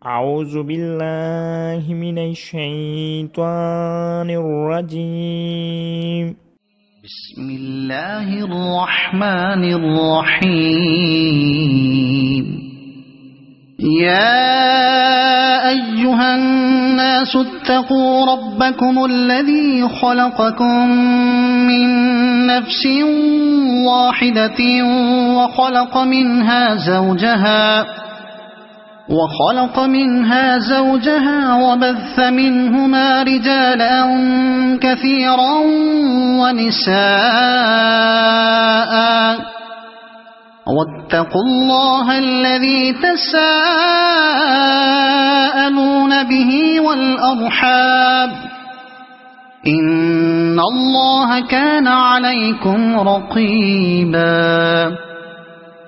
أعوذ بالله من الشيطان الرجيم. بسم الله الرحمن الرحيم. يا أيها الناس اتقوا ربكم الذي خلقكم من نفس واحدة وخلق منها زوجها وبث منهما رجالا كثيرا ونساء واتقوا الله الذي تساءلون به والأرحام إن الله كان عليكم رقيبا.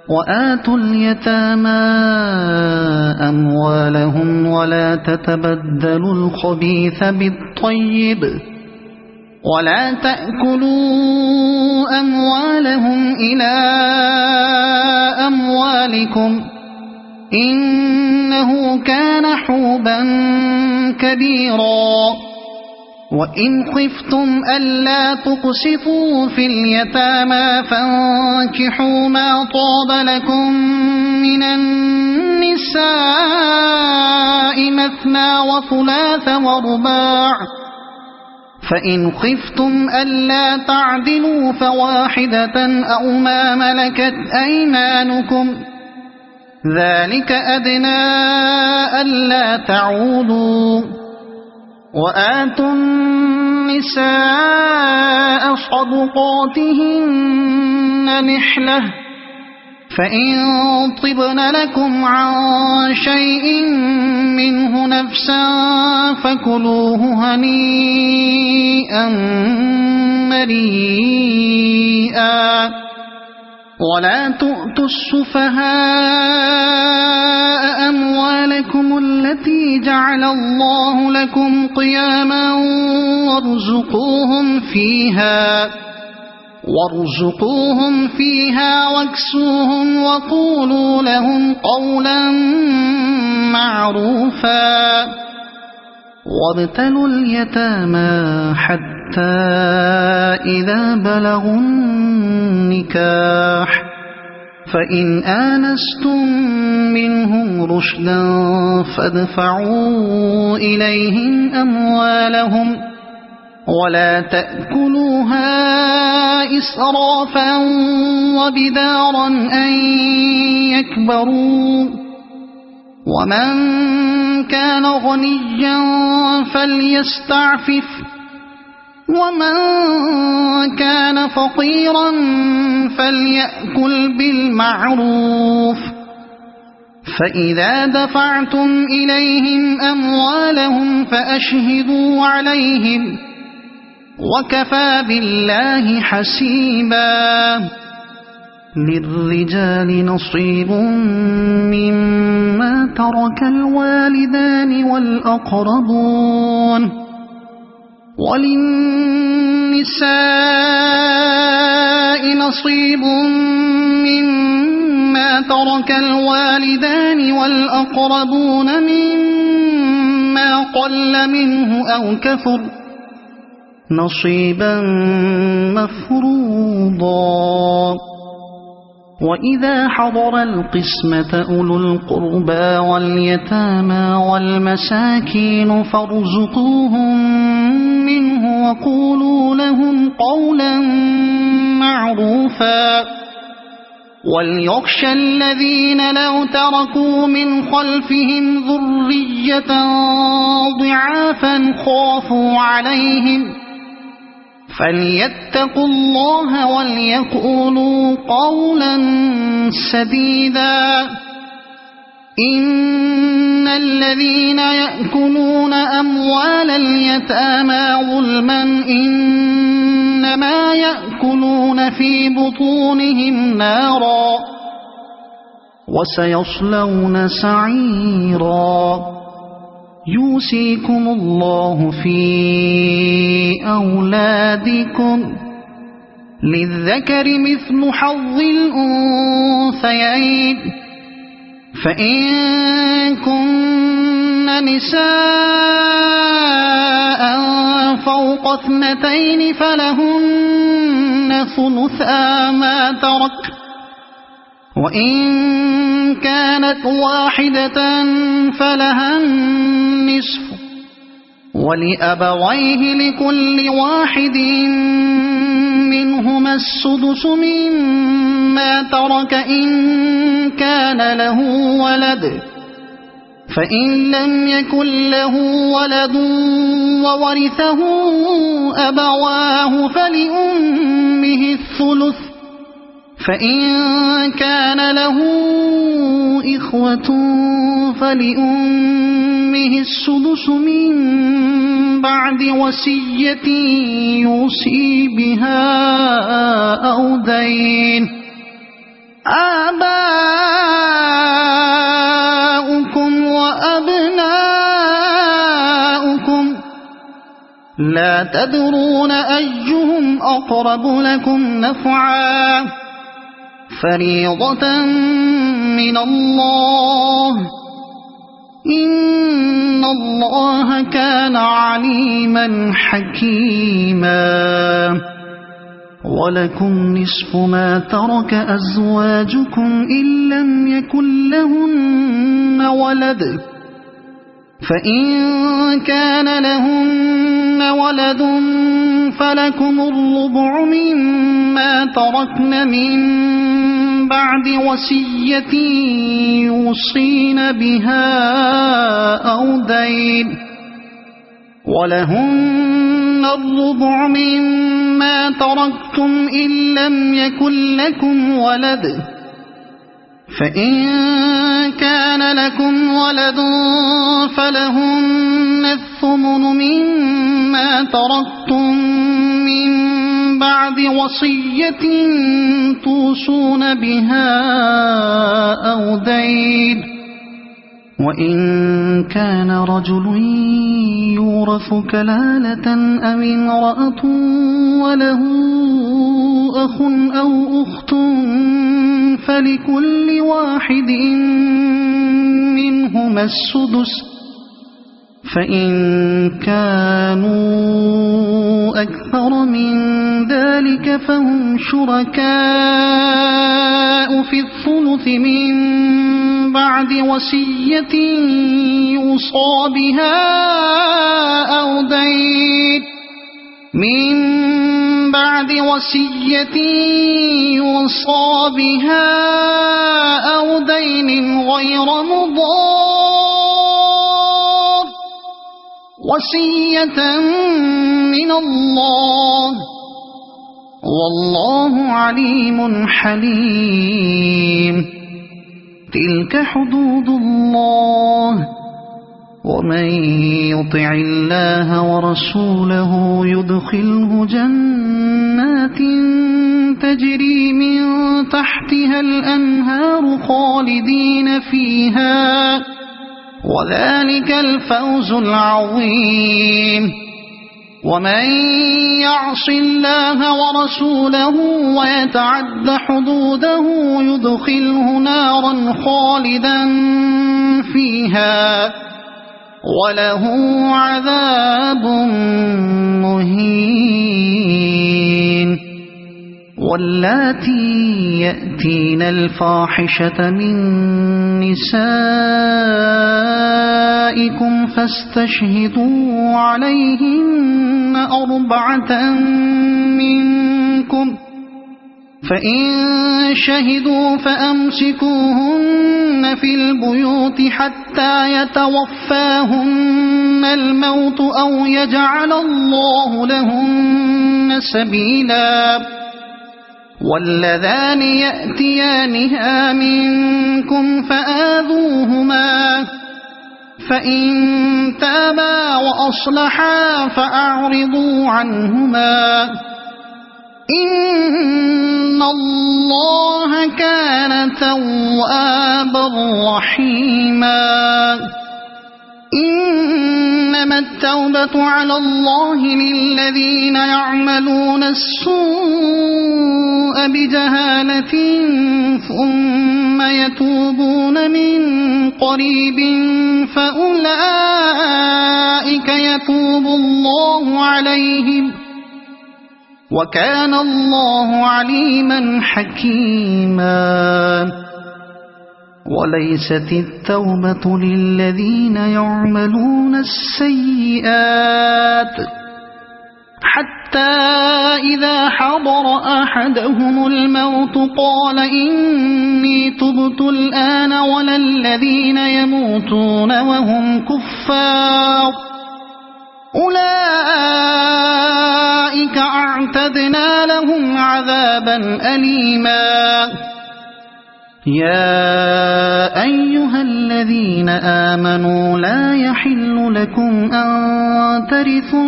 وآتوا اليتامى أموالهم ولا تتبدلوا الخبيث بالطيب ولا تأكلوا أموالهم إلى أموالكم إنه كان حوبا كبيرا. وإن خفتم ألا تقسطوا في اليتامى فانكحوا ما طاب لكم من النساء مثنى وثلاث ورباع فإن خفتم ألا تعدلوا فواحدة أو ما ملكت أيمانكم ذلك أدنى ألا تعودوا. وآتوا النساء صدقاتهن نحلة فإن طبن لكم عن شيء منه نفسا فكلوه هنيئا مريئا. ولا تؤتوا السفهاء أموالكم التي جعل الله لكم قياما وارزقوهم فيها واكسوهم وقولوا لهم قولا معروفا. وابتلوا اليتامى حتى إذا بلغوا النكاح فإن آنستم منهم رشدا فادفعوا إليهم أموالهم ولا تأكلوها إسرافا وبدارا أن يكبروا. ومن كان غنيا فليستعفف ومن كان فقيرا فليأكل بالمعروف. فإذا دفعتم إليهم أموالهم فأشهدوا عليهم وكفى بالله حسيبا. للرجال نصيب مما ترك الوالدان والأقربون وللنساء نصيب مما ترك الوالدان والأقربون مما قل منه أو كثر نصيبا مفروضا. وإذا حضر القسمة أولو القربى واليتامى والمساكين فارزقوهم منه وقولوا لهم قولا معروفا. وليخشى الذين لو تركوا من خلفهم ذرية ضعافا خافوا عليهم فليتقوا الله وليقولوا قولا سديدا. إن الذين يأكلون أموال اليتامى ظلما إنما يأكلون في بطونهم نارا وسيصلون سعيرا. يوصيكم الله في أولادكم للذكر مثل حظ الأنثيين فإن كن نساء فوق 2 فلهن ثلثا ما ترك، وإن كانت واحدة فلها النصف، ولأبويه لكل واحد منهما السدس مما ترك إن كان له ولد، فإن لم يكن له ولد وورثه أبواه فلأمه الثلث، فإن كان له إخوة فلأمه السدس من بعد وصية يوصي بها أو دين. آباؤكم وأبناؤكم لا تدرون أيهم أقرب لكم نفعا، فريضة من الله، إن الله كان عليما حكيما. ولكم نصف ما ترك أزواجكم إن لم يكن لهن ولد، فإن كان لهن ولد فلكم الربع مما تركن من بعد وصية يوصين بها أو دين، ولهن الربع مما تركتم إن لم يكن لكم ولد، فإن كان لكم ولد فلهن الثمن مما تركتم من بعد وصية توصون بها أو دين. وإن كان رجل يورث كلالة أو امرأة وله أخ أو أخت فلكل واحد منهما السدس، فإن كانوا أكثر من ذلك فهم شركاء في الثلث من بعد وصية يوصى بها أو دين، من بعد وصية يوصى بها أو دين غير مضار، وصية من الله، والله عليم حليم. تلك حدود الله، ومن يطع الله ورسوله يدخله جنات تجري من تحتها الأنهار خالدين فيها، وذلك الفوز العظيم. ومن يعص الله ورسوله ويتعد حدوده يدخله نارا خالدا فيها وله عذاب مهين. واللاتي يأتين الفاحشة من نسائكم فاستشهدوا عليهن 4 منكم، فإن شهدوا فأمسكوهن في البيوت حتى يتوفاهن الموت أو يجعل الله لهن سبيلا. واللذان يأتيانها منكم فآذوهما، فإن تابا وأصلحا فأعرضوا عنهما، إن الله كان توابا رحيما. إنما التوبة على الله للذين يعملون السوء بجهالة ثم يتوبون من قريب فأولئك يتوب الله عليهم وكان الله عليما حكيما وليست التوبة للذين يعملون السيئات حتى إذا حضر أحدهم الموت قال إني تبت الآن ولا الذين يموتون وهم كفار أولئك أعتدنا لهم عذابا أليما يا أيها الذين آمنوا لا يحل لكم أن ترثوا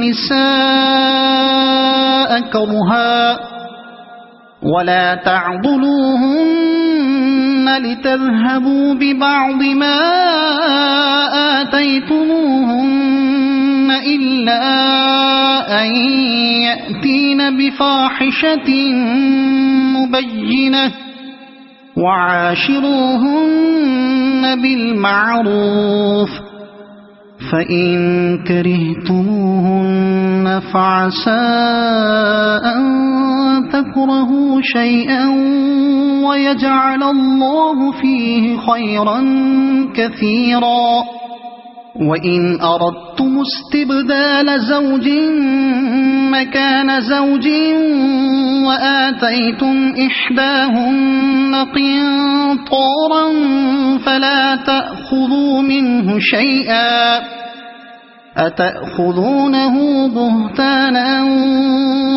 النساء كرها ولا تعضلوهن لتذهبوا ببعض ما آتيتموهن إلا أن يأتين بفاحشة مبينة وعاشروهن بالمعروف فإن كرهتموهن فعسى أن تكرهوا شيئا ويجعل الله فيه خيرا كثيرا وإن أردتم استبدال زوج مكان زوج وآتيتم إحداهن قنطارا فلا تأخذوا منه شيئا أتأخذونه بهتانا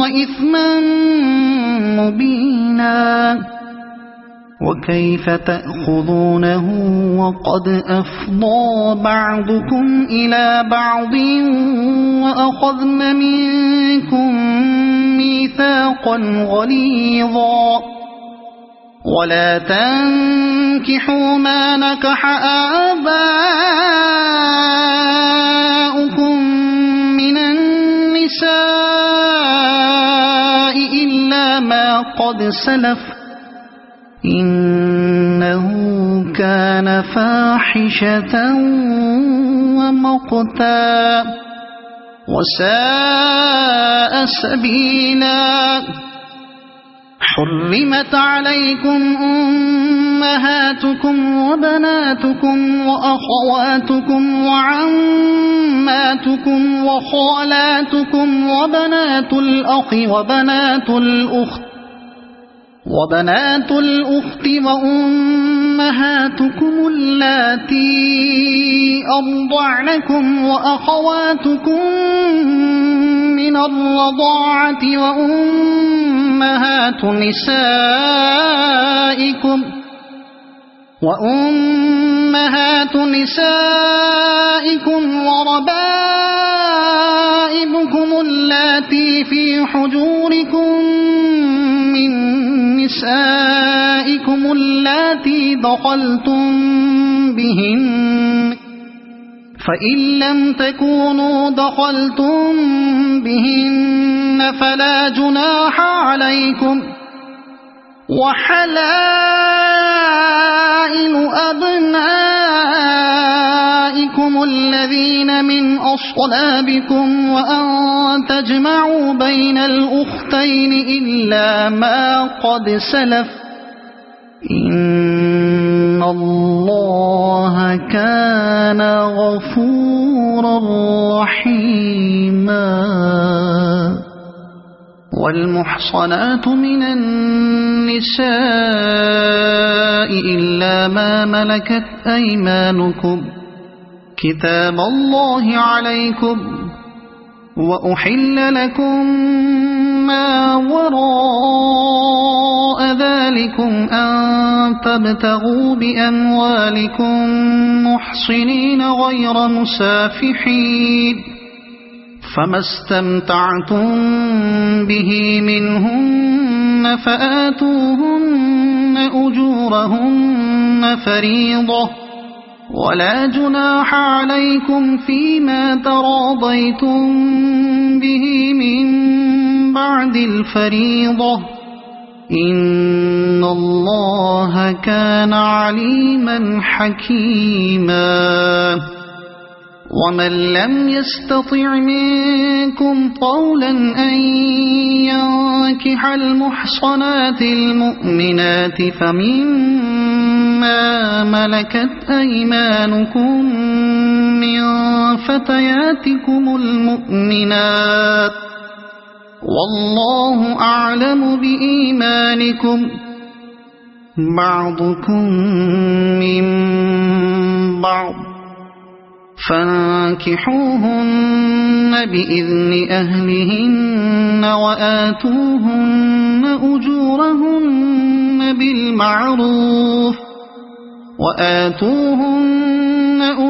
وإثما مبينا وكيف تأخذونه وقد أفضى بعضكم إلى بعض وأخذن منكم ميثاقا غليظا ولا تنكحوا ما نكح آباؤكم من النساء إلا ما قد سلف إنه كان فاحشة ومقتا وساء سبيلا حرمت عليكم أمهاتكم وبناتكم وأخواتكم وعماتكم وخالاتكم وبنات الأخ وبنات الأخت وأمهاتكم اللاتي أرضعنكم وأخواتكم من الرضاعة وأمهات نسائكم وربائبكم اللاتي في حجوركم من نسائكم اللاتي دخلتم بهن فإن لم تكونوا دخلتم بهن فلا جناح عليكم وحلائل أبنائكم الذين من أصلابكم وأن تجمعوا بين الأختين إلا ما قد سلف إن الله كان غفورا رحيما والمحصنات من النساء إلا ما ملكت أيمانكم كتاب الله عليكم وأحل لكم ما وراء ذلكم أن تبتغوا بأموالكم محصنين غير مسافحين فما استمتعتم به منهن فآتوهن أجورهن فريضة ولا جناح عليكم فيما تراضيتم به من بعد الفريضة إن الله كان عليما حكيما ومن لم يستطع منكم طولا أن ينكح المحصنات المؤمنات فمما ملكت أيمانكم من فتياتكم المؤمنات والله أعلم بإيمانكم بعضكم من بعض فانكحوهن بإذن أهلهن وآتوهن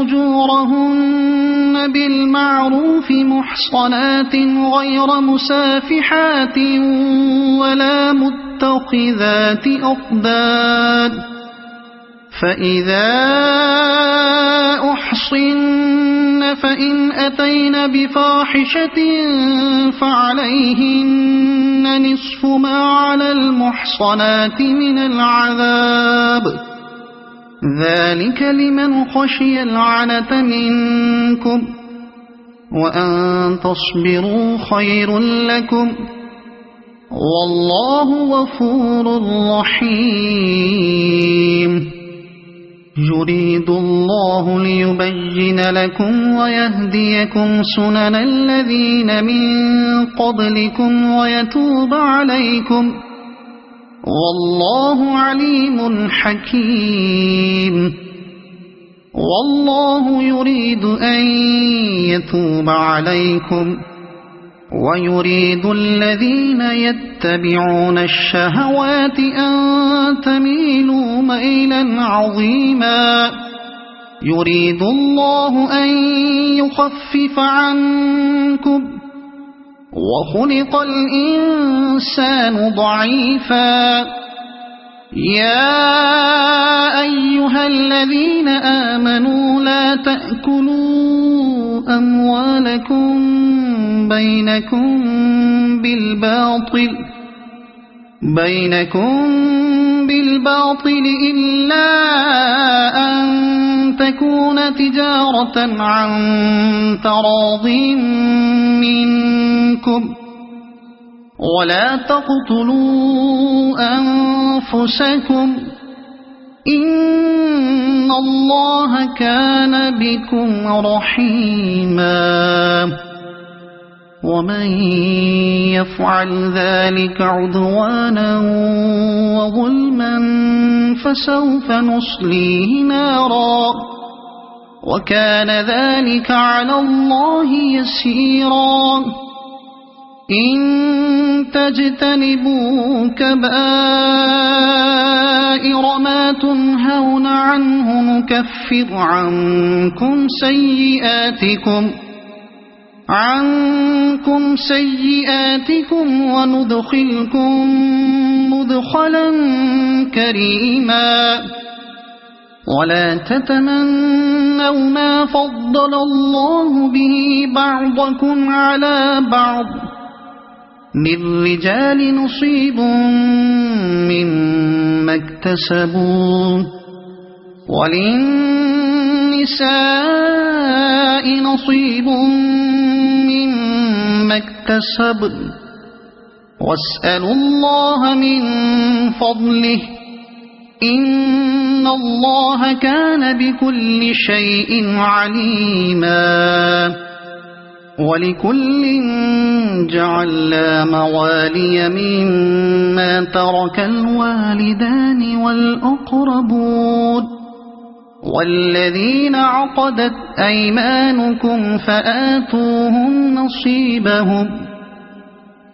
أجورهن بالمعروف محصنات غير مسافحات ولا متخذات أخدان فإذا أحصن فإن أتين بفاحشة فعليهن نصف ما على المحصنات من العذاب ذلك لمن خشي العنة منكم وأن تصبروا خير لكم والله غفور رحيم يريد الله ليبين لكم ويهديكم سنن الذين من قبلكم ويتوب عليكم والله عليم حكيم والله يريد أن يتوب عليكم ويريد الذين يتبعون الشهوات أن تميلوا ميلا عظيما يريد الله أن يخفف عنكم وخلق الإنسان ضعيفا يا أيها الذين آمنوا لا تأكلوا أموالكم بينكم بالباطل إلا أن تكون تجارة عن تراض منكم ولا تقتلوا أنفسكم إن الله كان بكم رحيما ومن يفعل ذلك عدوانا وظلما فسوف نصليه نارا وكان ذلك على الله يسيرا إن تجتنبوا كبائر ما تنهون عنه نكفر عنكم سيئاتكم وندخلكم مدخلا كريما ولا تتمنوا ما فضل الله به بعضكم على بعض للرجال نصيب مما اكتسبوا وللنساء نصيب مما اكتسبن واسألوا الله من فضله إن الله كان بكل شيء عليما ولكل جعلنا موالي مما ترك الوالدان والأقربون والذين عقدت أيمانكم فآتوهم نصيبهم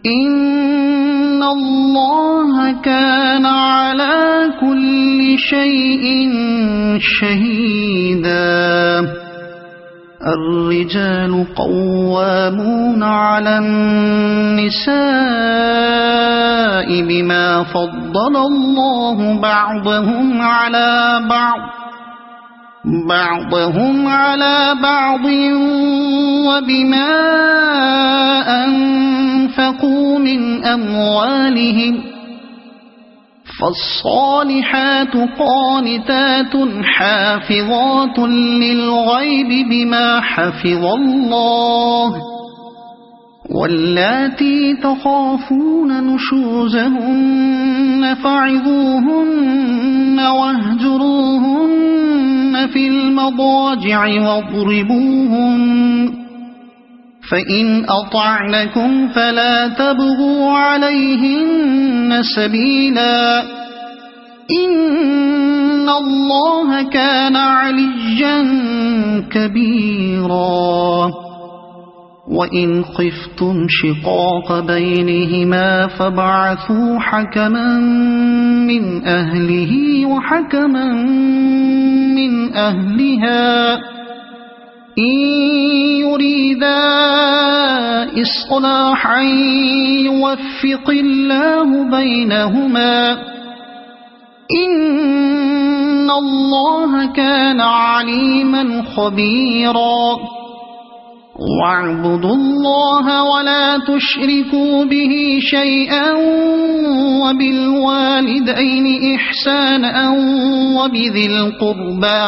إن الله كان على كل شيء شهيدا الرجال قوامون على النساء بما فضل الله بعضهم على بعض بعضهم على بعض وبما أنفقوا من أموالهم فالصالحات قانتات حافظات للغيب بما حفظ الله واللاتي تخافون نشوزهن فعظوهن واهجروهن في المضاجع واضربوهن فإن أطعنكم فلا تبغوا عليهن سبيلا إن الله كان عليا كبيرا وإن خفتم شقاق بينهما فابعثوا حكما من أهله وحكما من أهلها إن يريدا إصلاحا يوفق الله بينهما إن الله كان عليما خبيرا واعبدوا الله ولا تشركوا به شيئا وبالوالدين إحسانا وبذي القربى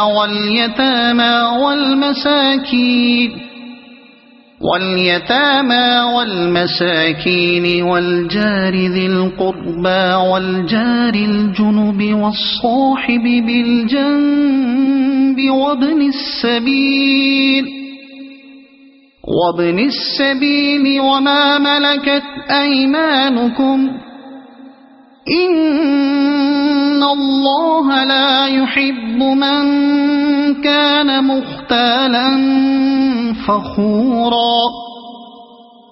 واليتامى والمساكين والجار ذي القربى والجار الجنب والصاحب بالجنب وابن السبيل وما ملكت أيمانكم إن الله لا يحب من كان مختالا فخورا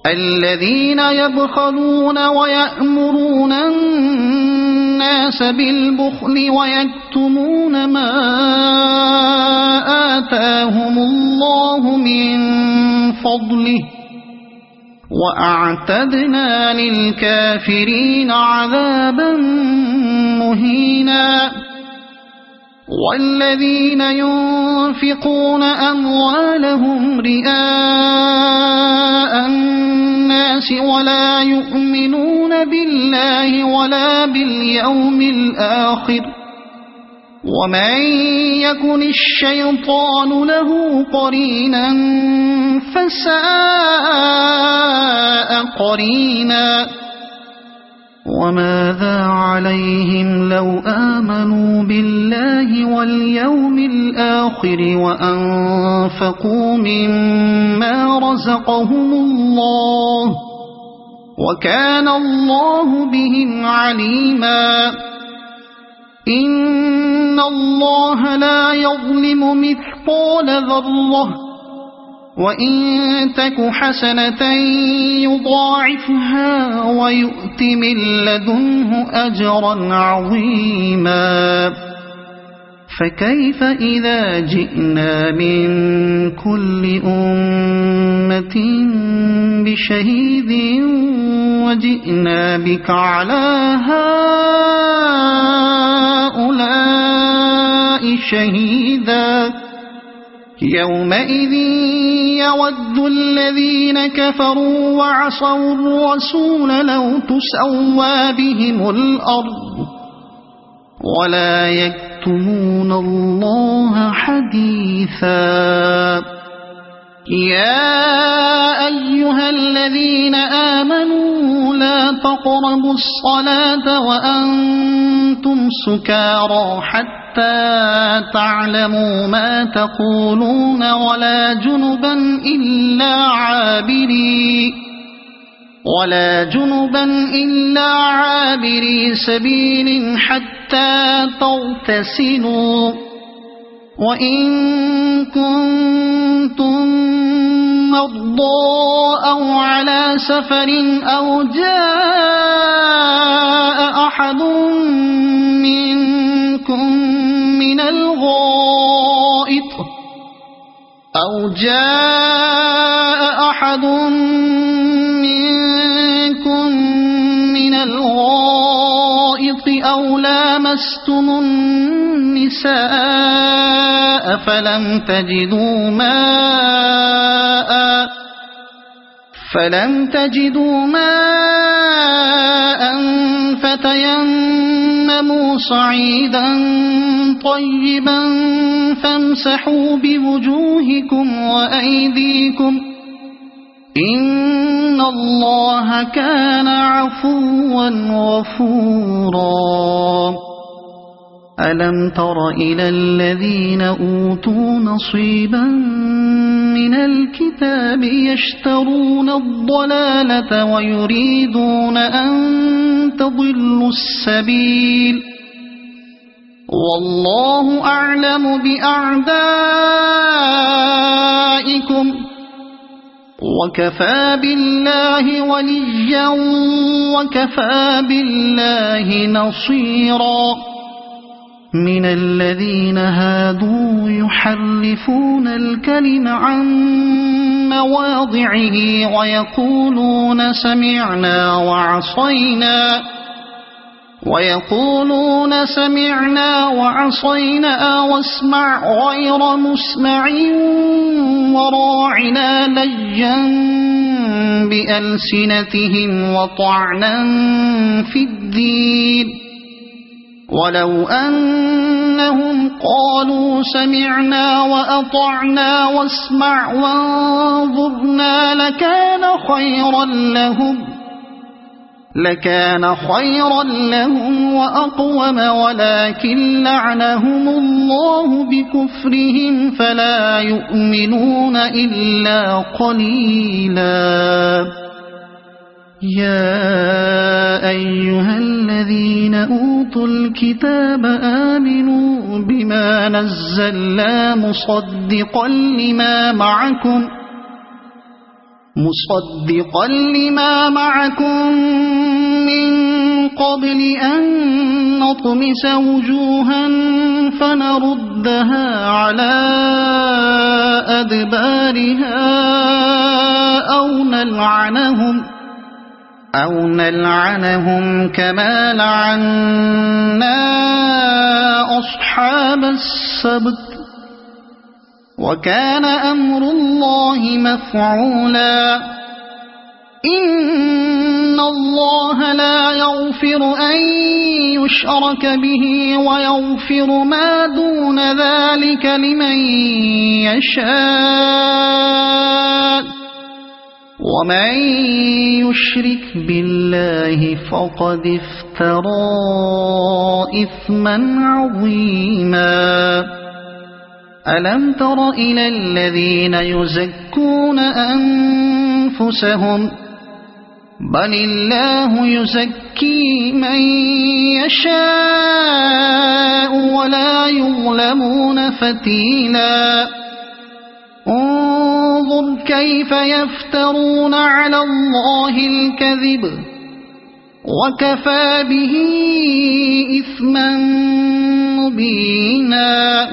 الذين يبخلون ويأمرون الناس بالبخل ويكتمون ما آتاهم الله من فضله وأعتدنا للكافرين عذابا مهينا والذين ينفقون أموالهم رئاء الناس ولا يؤمنون بالله ولا باليوم الآخر ومن يكن الشيطان له قرينا فساء قرينا وماذا عليهم لو آمنوا بالله واليوم الآخر وأنفقوا مما رزقهم الله وكان الله بهم عليما إن الله لا يظلم مثقال ذرة وإن تك حسنة يضاعفها ويؤت من لدنه أجرا عظيما فكيف إذا جئنا من كل أمة بشهيد وجئنا بك على هؤلاء شهيدا يومئذ يود الذين كفروا وعصوا الرسول لو تسوى بهم الأرض ولا يكتمون الله حديثا يا أيها الذين آمنوا لا تقربوا الصلاة وأنتم سكارى حتى تعلموا ما تقولون ولا جنبا إلا عابري سبيل حتى تغتسلوا وإن كنتم مرضى أو على سفر أو جاء أحد منكم من الغائط أو لامستم النساء فلم تجدوا ماء فتيمموا صعيدا طيبا فامسحوا بوجوهكم وأيديكم إن الله كان عفوا غفورا ألم تر إلى الذين أوتوا نصيبا من الكتاب يشترون الضلالة ويريدون أن تضلوا السبيل والله أعلم بأعدائكم وكفى بالله وليا وكفى بالله نصيرا من الذين هادوا يحرفون الكلم عن مواضعه ويقولون سمعنا وعصينا واسمع غير مسمع وراعنا ليا بألسنتهم وطعنا في الدين ولو أنهم قالوا سمعنا وأطعنا واسمع وانظرنا لكان خيرا لهم وأقوم ولكن لعنهم الله بكفرهم فلا يؤمنون إلا قليلا يا أيها الذين أوتوا الكتاب آمنوا بما نزلنا مصدقا لما معكم من قبل أن نطمس وجوها فنردها على أدبارها أو نلعنهم كما لعنا أصحاب السبت وكان أمر الله مفعولا إن الله لا يغفر أن يشرك به ويغفر ما دون ذلك لمن يشاء ومن يشرك بالله فقد افترى إثما عظيما ألم تر إلى الذين يزكون أنفسهم بل الله يزكي من يشاء ولا يظلمون فتيلا انظر كيف يفترون على الله الكذب وكفى به إثما مبينا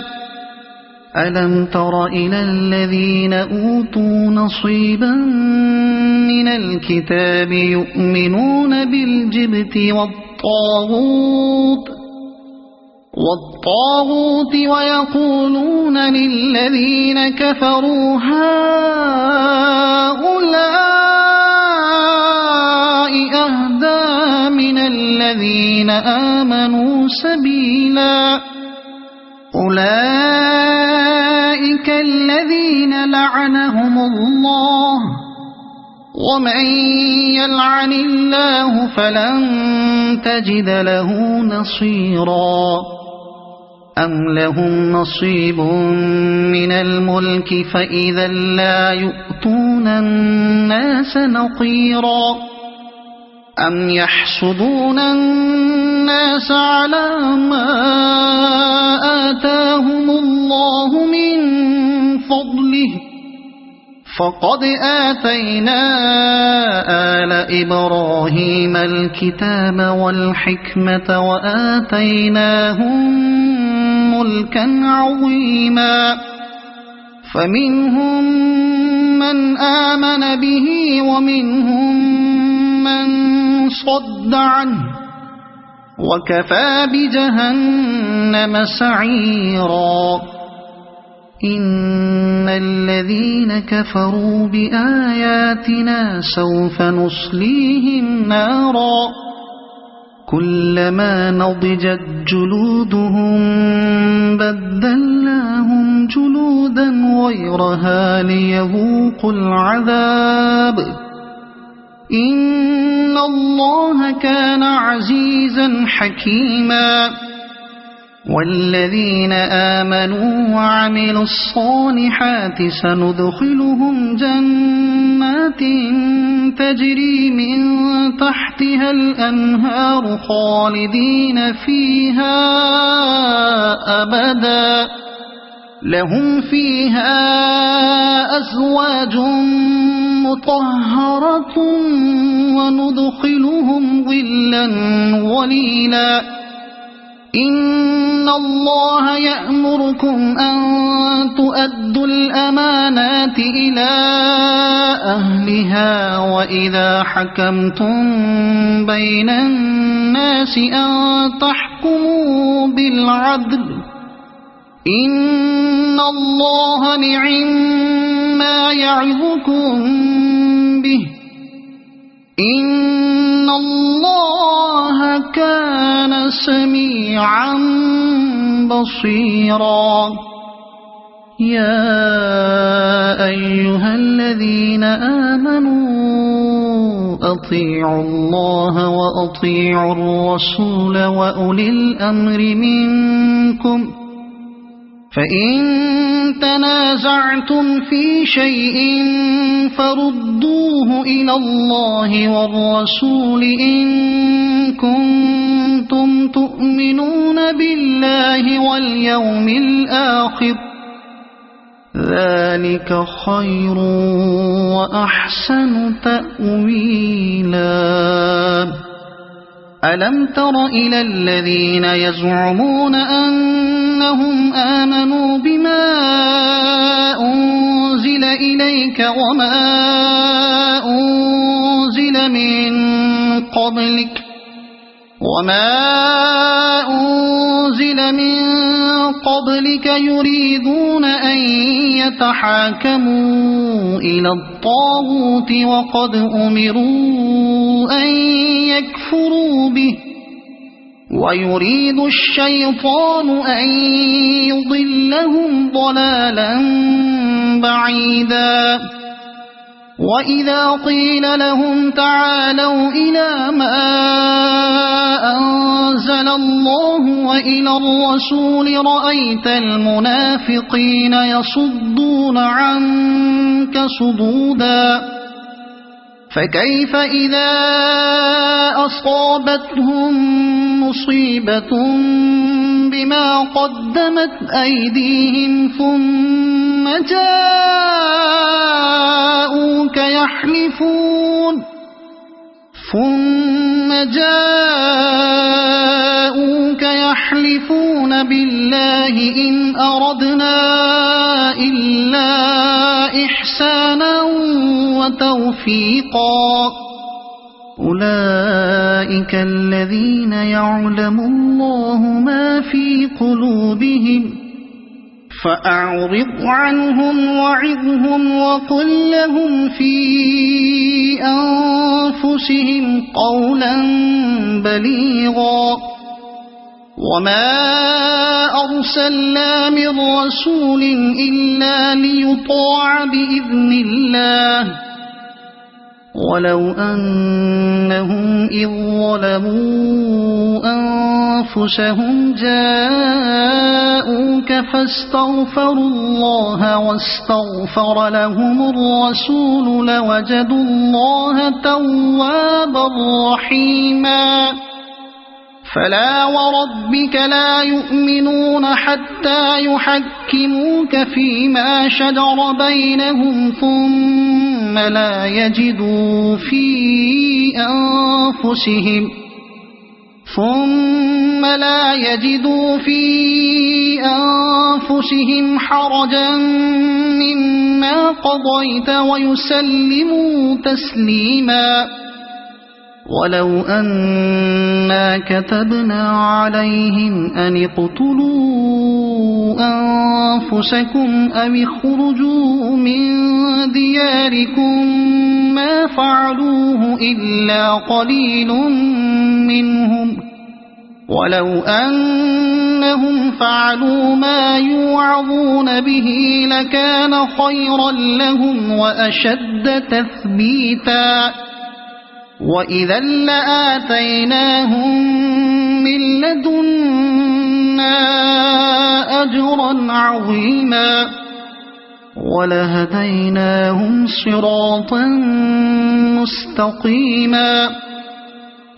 ألم تر إلى الذين أوتوا نصيبا من الكتاب يؤمنون بالجبت والطاغوت ويقولون للذين كفروا هؤلاء أهدى من الذين آمنوا سبيلا أولئك الذين لعنهم الله ومن يلعن الله فلن تجد له نصيرا أم لهم نصيب من الملك فإذا لا يؤتون الناس نقيرا أم يحسدون الناس على ما آتاهم الله من فضله فقد آتينا آل إبراهيم الكتاب والحكمة وآتيناهم ملكا عظيما فمنهم من آمن به ومنهم من صد عنه وكفى بجهنم سعيرا إن الذين كفروا بآياتنا سوف نصليهم نارا كلما نضجت جلودهم بدلناهم جلودا غيرها ليذوقوا العذاب إن الله كان عزيزا حكيما والذين آمنوا وعملوا الصالحات سندخلهم جنات تجري من تحتها الأنهار خالدين فيها أبدا لهم فيها أزواج مطهرة وندخلهم ظلا ظليلا إن الله يأمركم أن تؤدوا الأمانات إلى أهلها وإذا حكمتم بين الناس أن تحكموا بالعدل إن الله نعما يعظكم به إن الله كان سميعا بصيرا يا أيها الذين آمنوا أطيعوا الله وأطيعوا الرسول وأولي الأمر منكم فإن تنازعتم في شيء فردوه إلى الله والرسول إن كنتم تؤمنون بالله واليوم الآخر ذلك خير وأحسن تأويلا ألم تر إلى الذين يزعمون أنهم آمنوا بما أنزل إليك وما أنزل من قبلك يريدون أن يتحاكموا إلى الطاغوت وقد أمروا أن يكفروا به ويريد الشيطان أن يضلهم ضلالا بعيدا وإذا قيل لهم تعالوا إلى ما أنزل الله وإلى الرسول رأيت المنافقين يصدون عنك صدودا فكيف إذا أصابتهم مصيبة بما قدمت أيديهم ثم جاءوك يحلفون بالله إن أردنا إلا إحسانا وتوفيقا أولئك الذين يعلم الله ما في قلوبهم فأعرض عنهم وعظهم وقل لهم في أنفسهم قولا بليغا وما أرسلنا من رسول إلا ليطاع بإذن الله ولو أنهم إذ ظلموا أنفسهم جاءوك فاستغفروا الله واستغفر لهم الرسول لوجدوا الله توابا رحيما فلا وربك لا يؤمنون حتى يحكموك فيما شجر بينهم ثم لا يجدوا في أنفسهم حرجا مما قضيت ويسلموا تسليما ولو أنا كتبنا عليهم أن اقتلوا أنفسكم أو اخرجوا من دياركم ما فعلوه إلا قليل منهم ولو أنهم فعلوا ما يوعظون به لكان خيرا لهم وأشد تثبيتا وإذا لآتيناهم من لدنا أجرا عظيما ولهديناهم صراطا مستقيما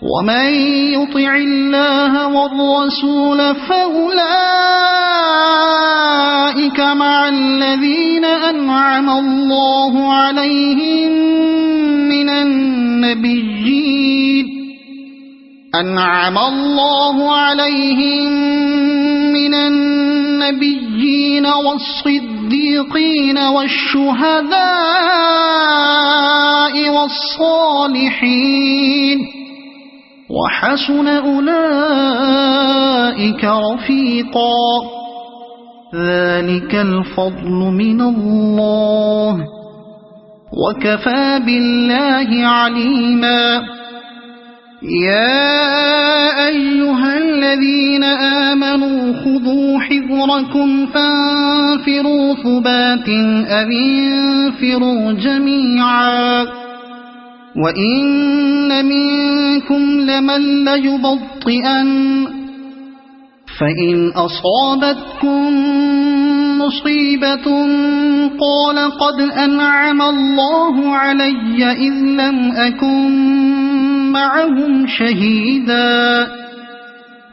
ومن يطع الله والرسول فأولئك مع الذين أنعم الله عليهم من النبيين والصديقين والشهداء والصالحين وحسن أولئك رفيقا ذلك الفضل من الله وكفى بالله عليما يا أيها الذين آمنوا خذوا حذركم فانفروا ثبات أو انفروا جميعا وإن منكم لمن ليبطئن فإن أصابتكم مصيبة قال قد أنعم الله علي إذ لم أكن معهم شهيدا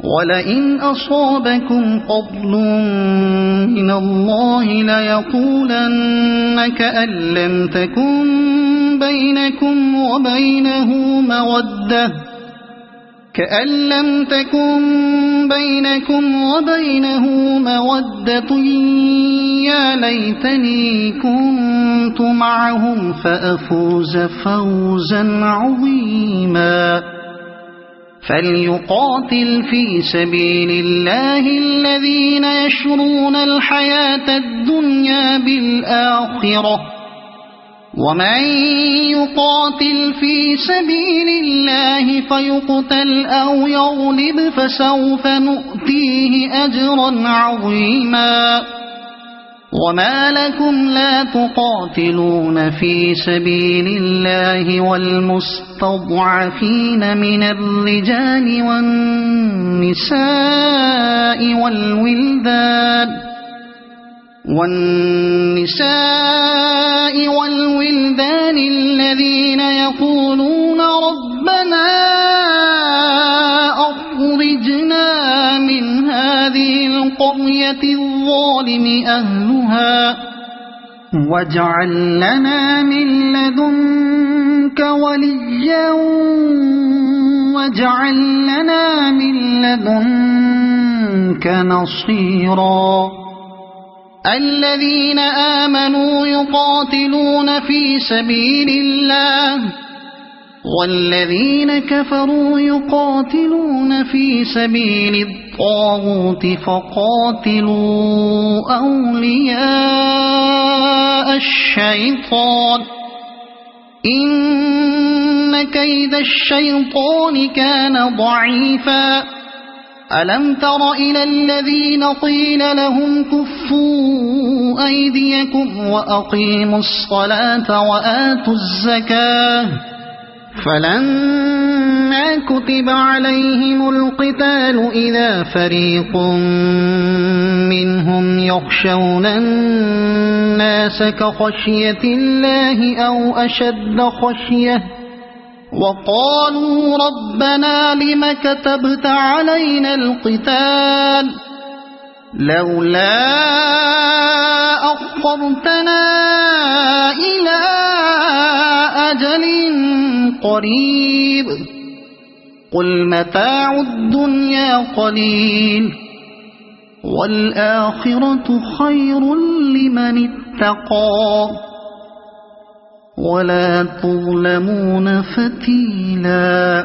ولئن أصابكم فضل من الله ليقولن كأن لم تكن بينكم وبينه مودة يا ليتني كنت معهم فأفوز فوزا عظيما فليقاتل في سبيل الله الذين يشرون الحياة الدنيا بالآخرة ومن يقاتل في سبيل الله فيقتل أو يغلب فسوف نؤتيه أجرا عظيما وما لكم لا تقاتلون في سبيل الله والمستضعفين من الرجال والنساء والولدان الذين يقولون ربنا أخرجنا من هذه القرية الظالم أهلها واجعل لنا من لدنك وليا واجعل لنا من لدنك نصيرا الذين آمنوا يقاتلون في سبيل الله والذين كفروا يقاتلون في سبيل الطاغوت فقاتلوا أولياء الشيطان إن كيد الشيطان كان ضعيفا ألم تر إلى الذين قيل لهم كفوا أيديكم وأقيموا الصلاة وآتوا الزكاة فلما كتب عليهم القتال إذا فريق منهم يخشون الناس كخشية الله أو أشد خشية وقالوا ربنا لم كتبت علينا القتال لولا أخرتنا إلى أجل قريب قل متاع الدنيا قليل والآخرة خير لمن اتقى ولا تظلمون فتيلا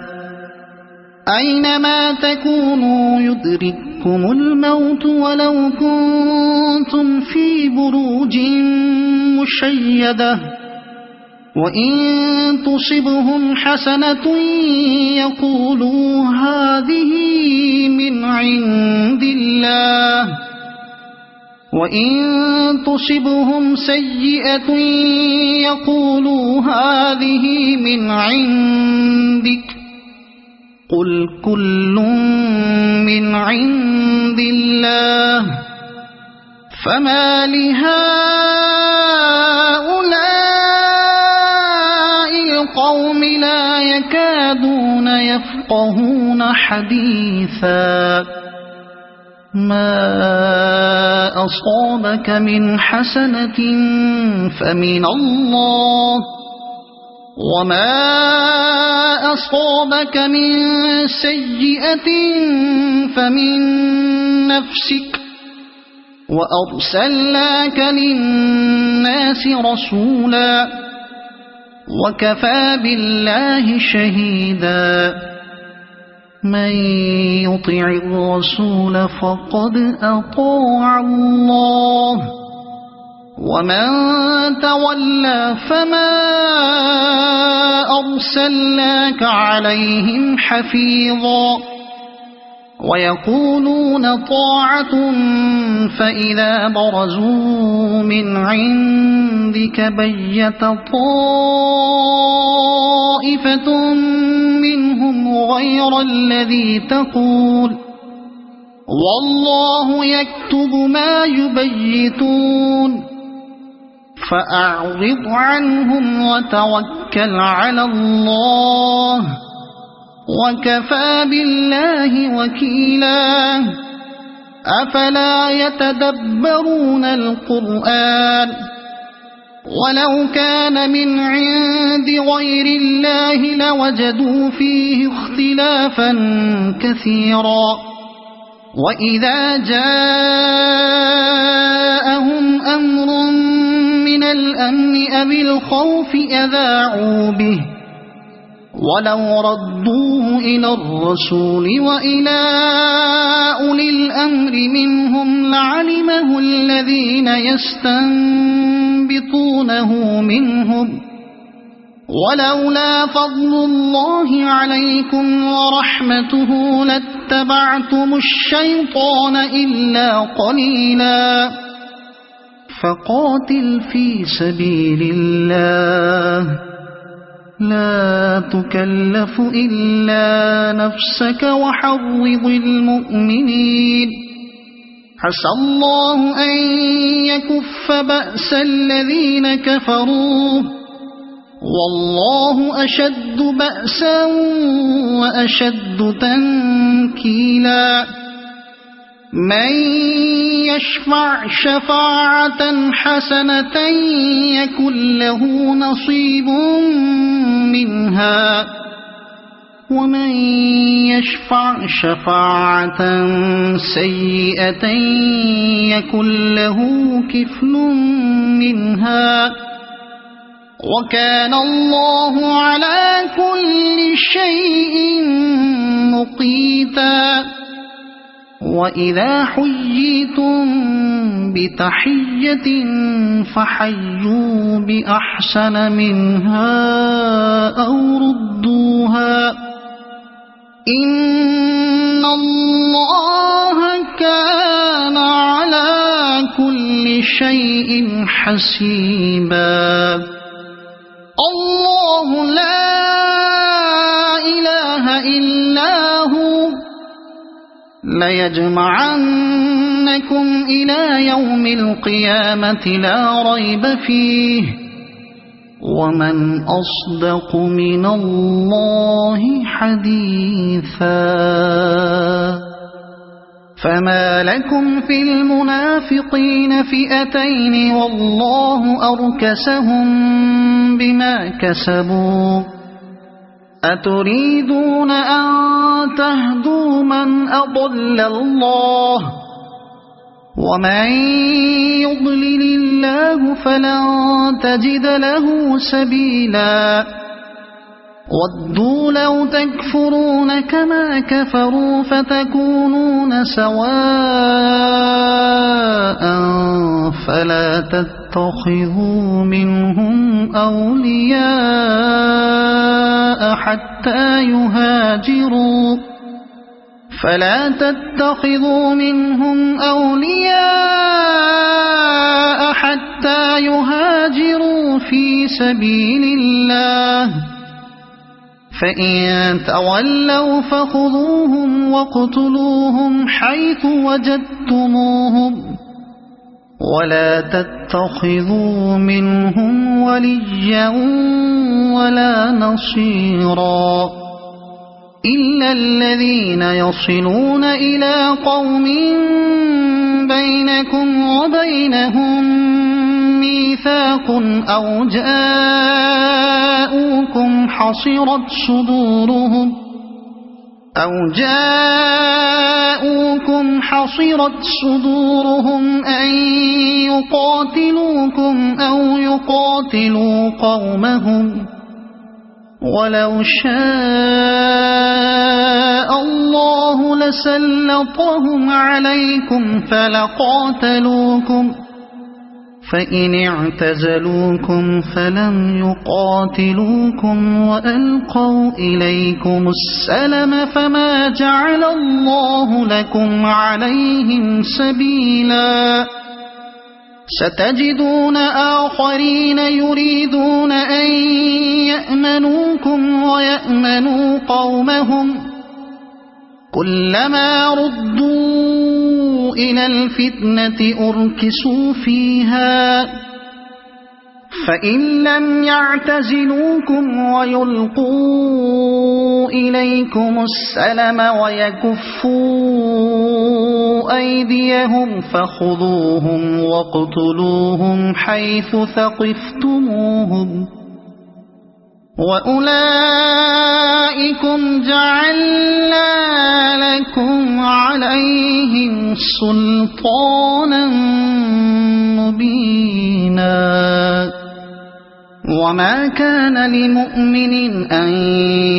أينما تكونوا يدرككم الموت ولو كنتم في بروج مشيدة وإن تصبهم حسنة يقولوا هذه من عند الله وإن تصبهم سيئة يقولوا هذه من عندك قل كل من عند الله فما لهؤلاء القوم لا يكادون يفقهون حديثا ما أصابك من حسنة فمن الله وما أصابك من سيئة فمن نفسك وأرسلناك للناس رسولا وكفى بالله شهيدا من يطع الرسول فقد أطاع الله ومن تولى فما أرسلناك عليهم حفيظا ويقولون طاعة فإذا برزوا من عندك بيت طائفة منهم غير الذي تقول والله يكتب ما يبيتون فأعرض عنهم وتوكل على الله وكفى بالله وكيلا أفلا يتدبرون القرآن ولو كان من عند غير الله لوجدوا فيه اختلافا كثيرا وإذا جاءهم أمر من الأمن أو الخوف أذاعوا به ولو ردوه إلى الرسول وإلى أولي الأمر منهم لعلمه الذين يستنبطونه منهم ولولا فضل الله عليكم ورحمته لاتبعتم الشيطان إلا قليلا فقاتل في سبيل الله لا تكلف إلا نفسك وحرض المؤمنين عسى الله أن يكف بأس الذين كفروا والله أشد بأسا وأشد تنكيلا من يشفع شفاعة حسنة يكن له نصيب منها ومن يشفع شفاعة سيئة يكن له كفل منها وكان الله على كل شيء مقيتا وإذا حييتم بتحية فحيوا بأحسن منها أو ردوها إن الله كان على كل شيء حسيبا الله لا إله إلا هو ليجمعنكم إلى يوم القيامة لا ريب فيه ومن أصدق من الله حديثا فما لكم في المنافقين فئتين والله أركسهم بما كسبوا أتريدون أن تهدوا من أضل الله ومن يضلل الله فلن تجد له سبيلا ودوا لو تكفرون كما كفروا فتكونون سواء فلا تتخذوا منهم أولياء حتى يهاجروا في سبيل الله فإن تولوا فخذوهم واقتلوهم حيث وجدتموهم ولا تتخذوا منهم وليا ولا نصيرا إلا الذين يصلون إلى قوم بينكم وبينهم ميثاق أو جاءوكم حصرت صدورهم أن يقاتلوكم أو يقاتلوا قومهم ولو شاء الله لسلطهم عليكم فلقاتلوكم فإن اعتزلوكم فلم يقاتلوكم وألقوا إليكم السلم فما جعل الله لكم عليهم سبيلا ستجدون آخرين يريدون أن يأمنوكم ويأمنوا قومهم كلما ردوا إلى الفتنة أركسوا فيها فإن لم يعتزلوكم ويلقوا إليكم السلم ويكفوا أيديهم فخذوهم واقتلوهم حيث ثقفتموهم وأولئكم جعلنا لكم عليهم سلطانا مبينا وما كان لمؤمن أن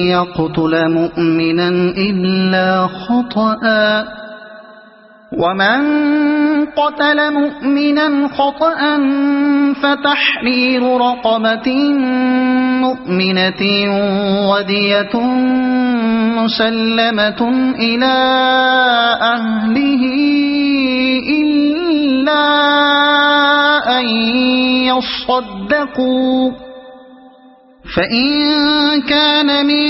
يقتل مؤمنا إلا خطأ ومن قتل مؤمنا خطأ فتحرير رقبة مؤمنة ودية مسلمة إلى أهله إلا أن يصدقوا فإن كان من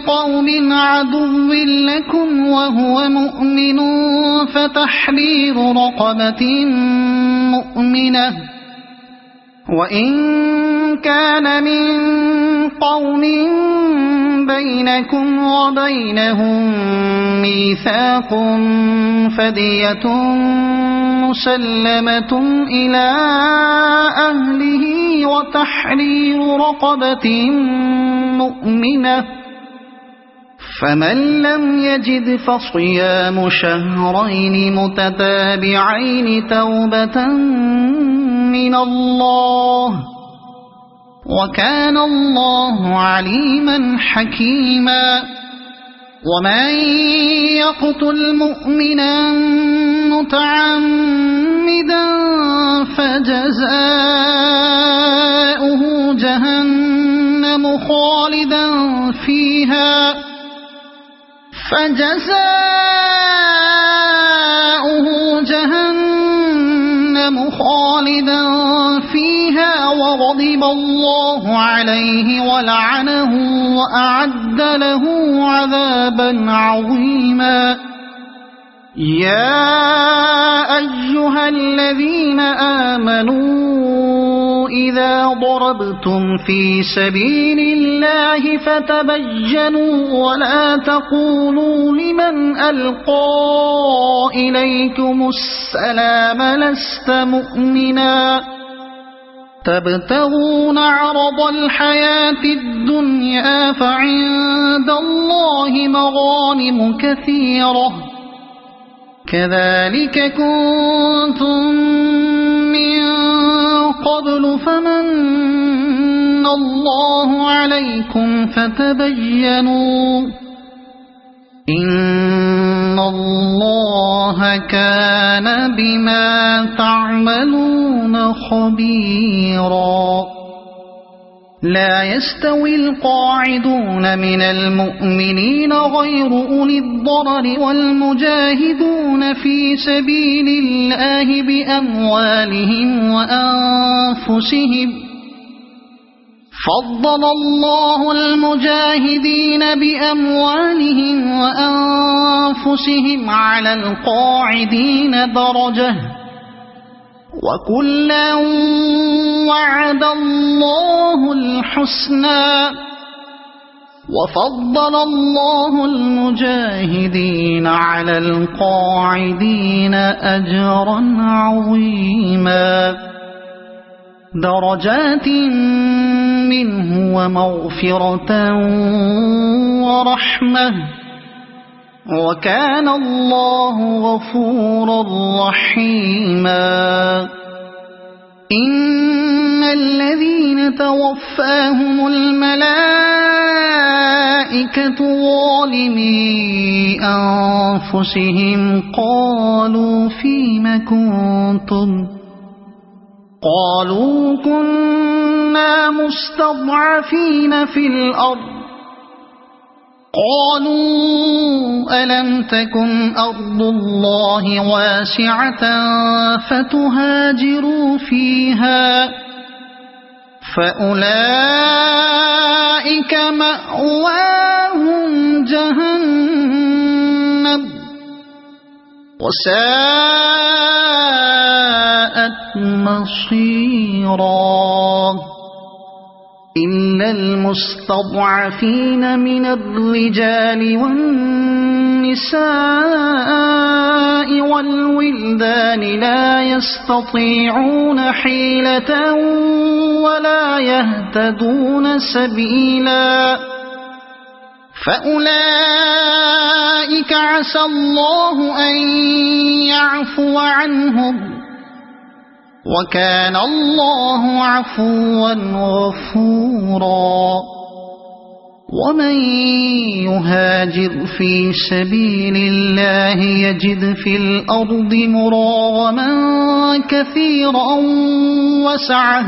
قوم عدو لكم وهو مؤمن فتحرير رقبة مؤمنة وإن كان من قوم بينكم وبينهم ميثاق فدية مسلمة إلى أهله وتحرير رقبة مؤمنة فمن لم يجد فصيام شهرين متتابعين توبة من الله وكان الله عليما حكيما ومن يقتل مؤمنا متعمدا فجزاؤه جهنم خالدا فيها وغضب الله عليه ولعنه وأعد له عذابا عظيما يا أيها الذين آمنوا إذا ضربتم في سبيل الله فتبينوا ولا تقولوا لمن ألقى إليكم السلام لست مؤمنا تبتغون عرض الحياة الدنيا فعند الله مغانم كثيرة كذلك كنتم من قبل فمن الله عليكم فتبينوا إن الله كان بما تعملون خبيرا لا يستوي القاعدون من المؤمنين غير أولي الضرر والمجاهدون في سبيل الله بأموالهم وأنفسهم فضل الله المجاهدين بأموالهم وأنفسهم على القاعدين درجة وكلا وعد الله الحسنى وفضل الله المجاهدين على القاعدين أجرا عظيما درجات منه ومغفرة ورحمة وكان الله غفورا رحيما إن الذين توفاهم الملائكة ظالمي أنفسهم قالوا فيم كنتم قالوا كنا مستضعفين في الأرض قالوا ألم تكن أرض الله واسعة فتهاجروا فيها فأولئك مأواهم جهنم وساءت مصيرا إلا المستضعفين من الرجال والنساء والولدان لا يستطيعون حيلة ولا يهتدون سبيلا فأولئك عسى الله أن يعفو عنهم وكان الله عفوا غفورا ومن يهاجر في سبيل الله يجد في الأرض مراغما كثيرا وسعة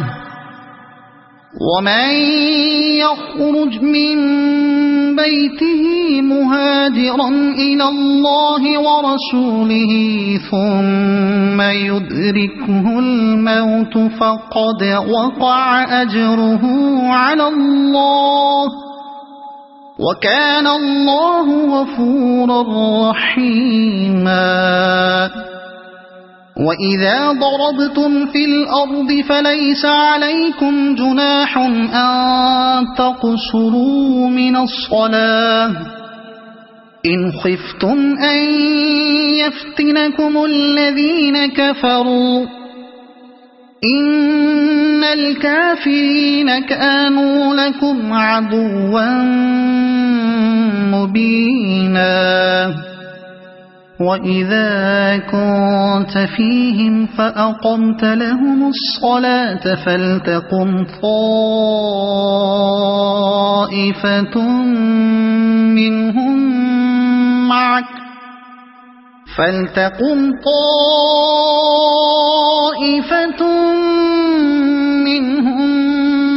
ومن يخرج من بيته مهاجرا إلى الله ورسوله ثم يدركه الموت فقد وقع أجره على الله وكان الله غفورا رحيما وإذا ضربتم في الأرض فليس عليكم جناح أن تقصروا من الصلاة إن خفتم أن يفتنكم الذين كفروا إن الكافرين كانوا لكم عدوا مبينا وإذا كنت فيهم فأقمت لهم الصلاة فلتقم طائفة منهم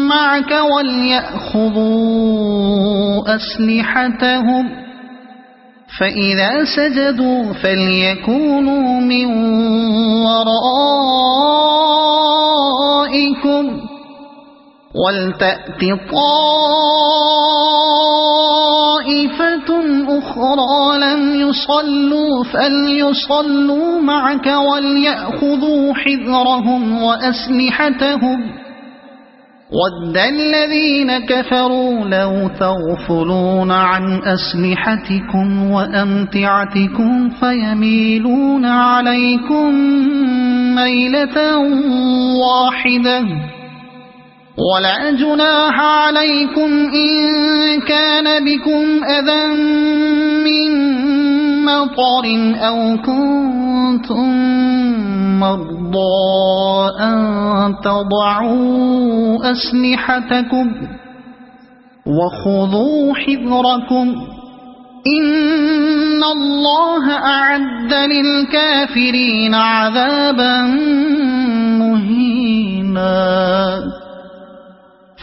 معك وليأخذوا أسلحتهم فإذا سجدوا فليكونوا من ورائكم ولتأت طائفة أخرى لم يصلوا فليصلوا معك وليأخذوا حذرهم وأسلحتهم ود الذين كفروا لو تغفلون عن أسلحتكم وأمتعتكم فيميلون عليكم ميلة واحدة ولا جناح عليكم إن كان بكم أذى من مطر أو كنتم مرضى أن تضعوا أسلحتكم وخذوا حذركم إن الله أعد للكافرين عذابا مهينا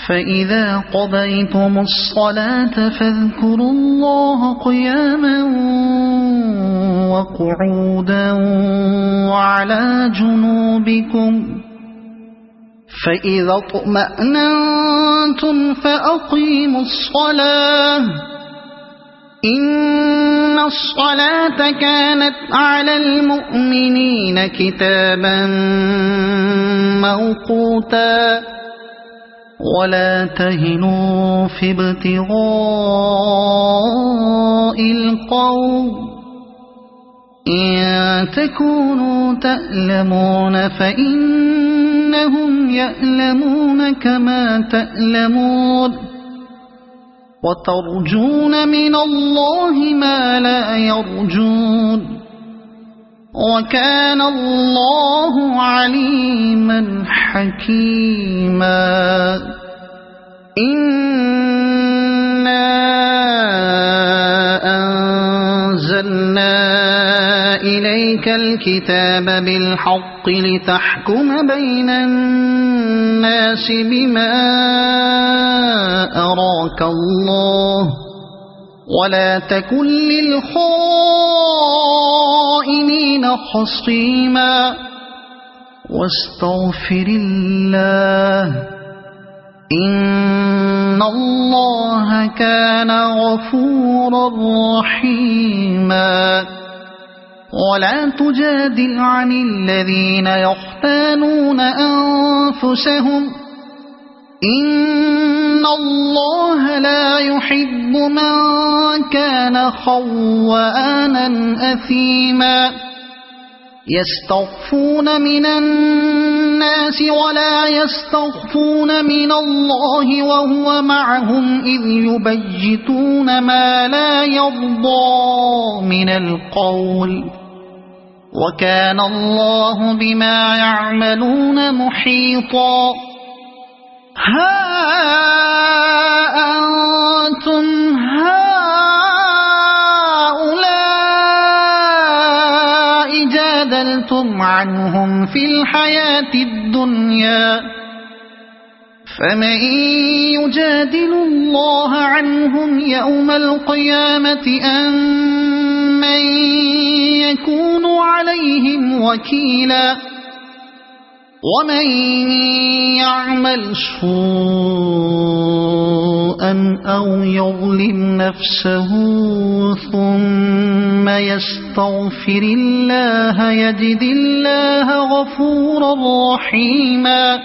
فإذا قضيتم الصلاة فاذكروا الله قياما وقعودا وعلى جنوبكم فإذا اطمأننتم فأقيموا الصلاة إن الصلاة كانت على المؤمنين كتابا موقوتا ولا تهنوا في ابتغاء القوم إن تكونوا تألمون فإنهم يألمون كما تألمون وترجون من الله ما لا يرجون وكان الله عليما حكيما إنا أنزلنا إليك الكتاب بالحق لتحكم بين الناس بما أراك الله ولا تكن للخائنين خصيما واستغفر الله إن الله كان غفورا رحيما ولا تجادل عن الذين يختانون أنفسهم إن الله لا يحب من كان خوانا أثيما يستخفون من الناس ولا يستخفون من الله وهو معهم إذ يبيتون ما لا يرضى من القول وكان الله بما يعملون محيطا ها أنتم هؤلاء جادلتم عنهم في الحياة الدنيا فمن يجادل الله عنهم يوم القيامة أم من يكون عليهم وكيلا ومن يعمل سوءا أو يظلم نفسه ثم يستغفر الله يجد الله غفورا رحيما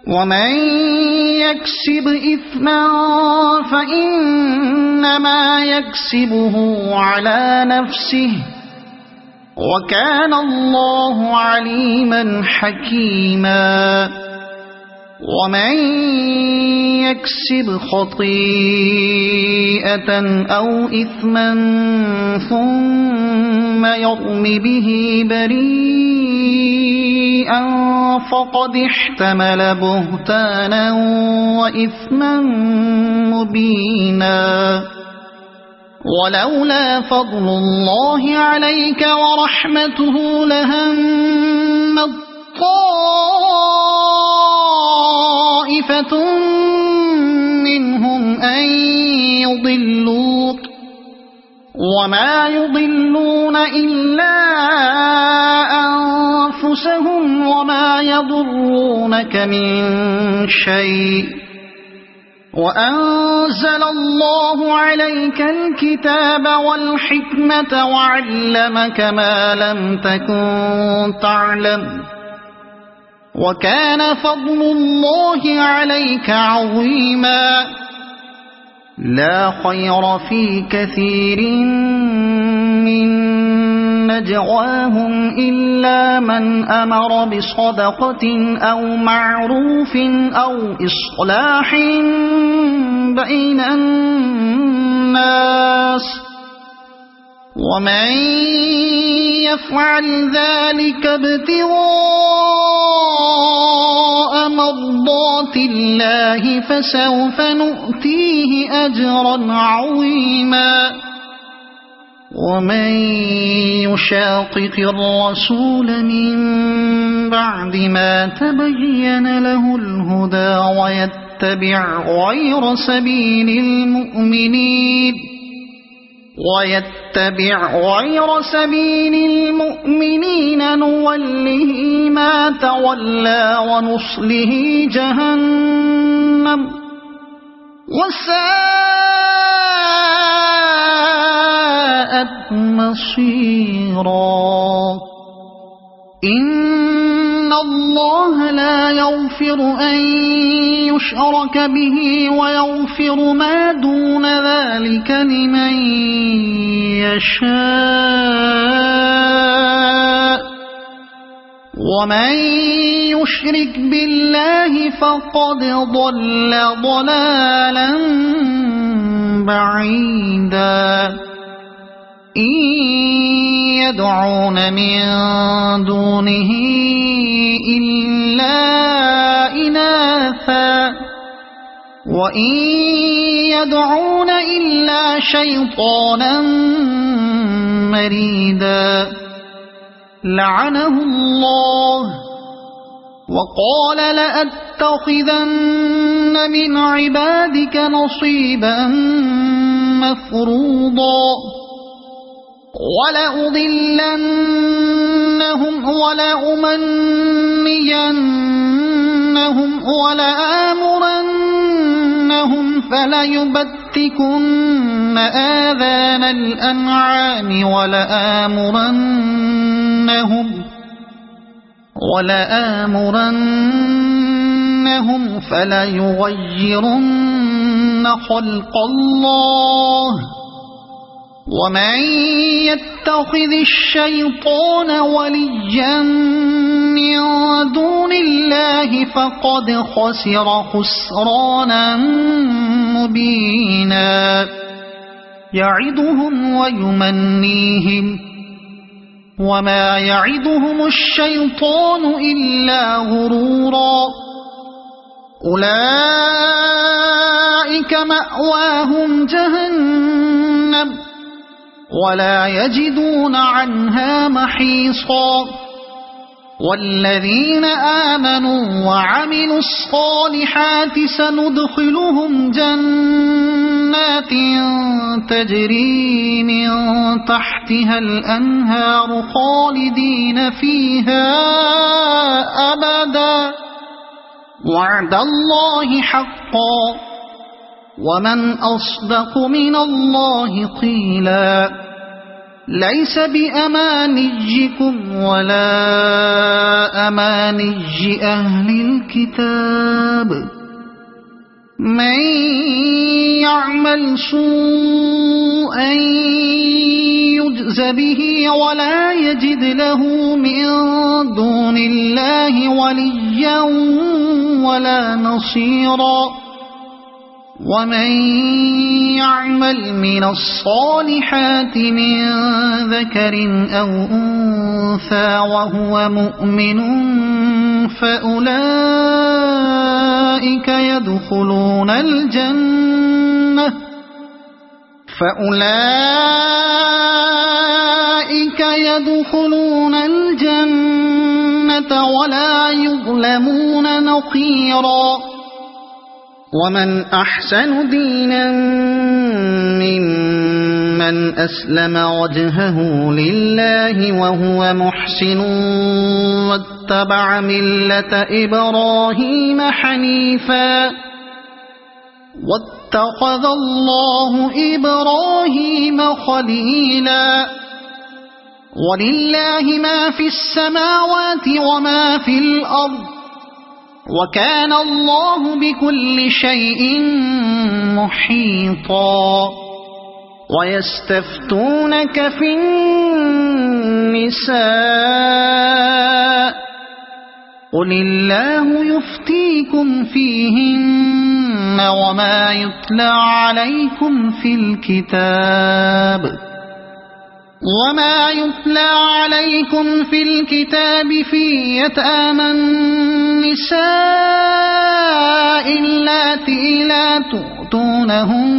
ومن يكسب إثما فإنما يكسبه على نفسه وكان الله عليما حكيما ومن يكسب خطيئة أو إثما ثم يرم به بريئا فقد احتمل بهتانا وإثما مبينا ولولا فضل الله عليك ورحمته لهم طائفة منهم أن يضلوك وما يضلون إلا أنفسهم وما يضرونك من شيء وأنزل الله عليك الكتاب والحكمة وعلمك ما لم تكن تعلم وكان فضل الله عليك عظيما لا خير في كثير من نجواهم إلا من أمر بصدقة أو معروف أو إصلاح بين الناس ومن يفعل ذلك ابتغاء ابتغاء مرضات الله فسوف نؤتيه أجرا عظيما ومن يشاقق الرسول من بعد ما تبين له الهدى ويتبع غير سبيل المؤمنين نوله ما تولى ونصله جهنم وساءت مصيرا إن الله لا يغفر أن يشرك به ويغفر ما دون ذلك لمن يشاء ومن يشرك بالله فقد ضل ضلالا بعيدا إن يدعون من دونه إلا إناثا وإن يدعون إلا شيطانا مريدا لعنه الله وقال لأتخذن من عبادك نصيبا مفروضا ولأضلنهم ولأمنينهم ولآمرنهم فليبتكن آذان الأنعام ولآمرنهم فليغيرن خلق الله ومن يتخذ الشيطان وليا من دون الله فقد خسر خسرانا مبينا يعدهم ويمنيهم وما يعدهم الشيطان إلا غرورا أولئك مأواهم جهنم ولا يجدون عنها محيصا والذين آمنوا وعملوا الصالحات سندخلهم جنات تجري من تحتها الأنهار خالدين فيها أبدا وعد الله حقا ومن أصدق من الله قيلا ليس بأمانيكم ولا أماني أهل الكتاب من يعمل سوءا يجز به ولا يجد له من دون الله وليا ولا نصيرا ومن يعمل من الصالحات من ذكر أو أنثى وهو مؤمن فأولئك يدخلون الجنة ولا يظلمون نقيرا ومن أحسن دينا ممن أسلم وجهه لله وهو محسن واتبع ملة إبراهيم حنيفا واتخذ الله إبراهيم خليلا ولله ما في السماوات وما في الأرض وكان الله بكل شيء محيطا ويستفتونك في النساء قل الله يفتيكم فيهن وما يتلى عليكم في الكتاب في يتامى النساء اللاتي لا تؤتونهن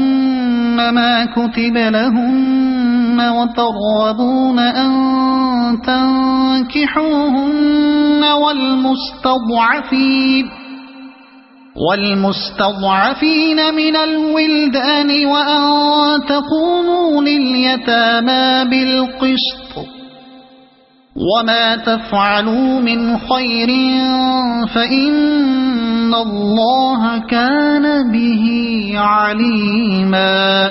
ما كتب لهن وترغبون أن تنكحوهن والمستضعفين من الولدان وأن تقوموا لليتامى بالقسط وما تفعلوا من خير فإن الله كان به عليما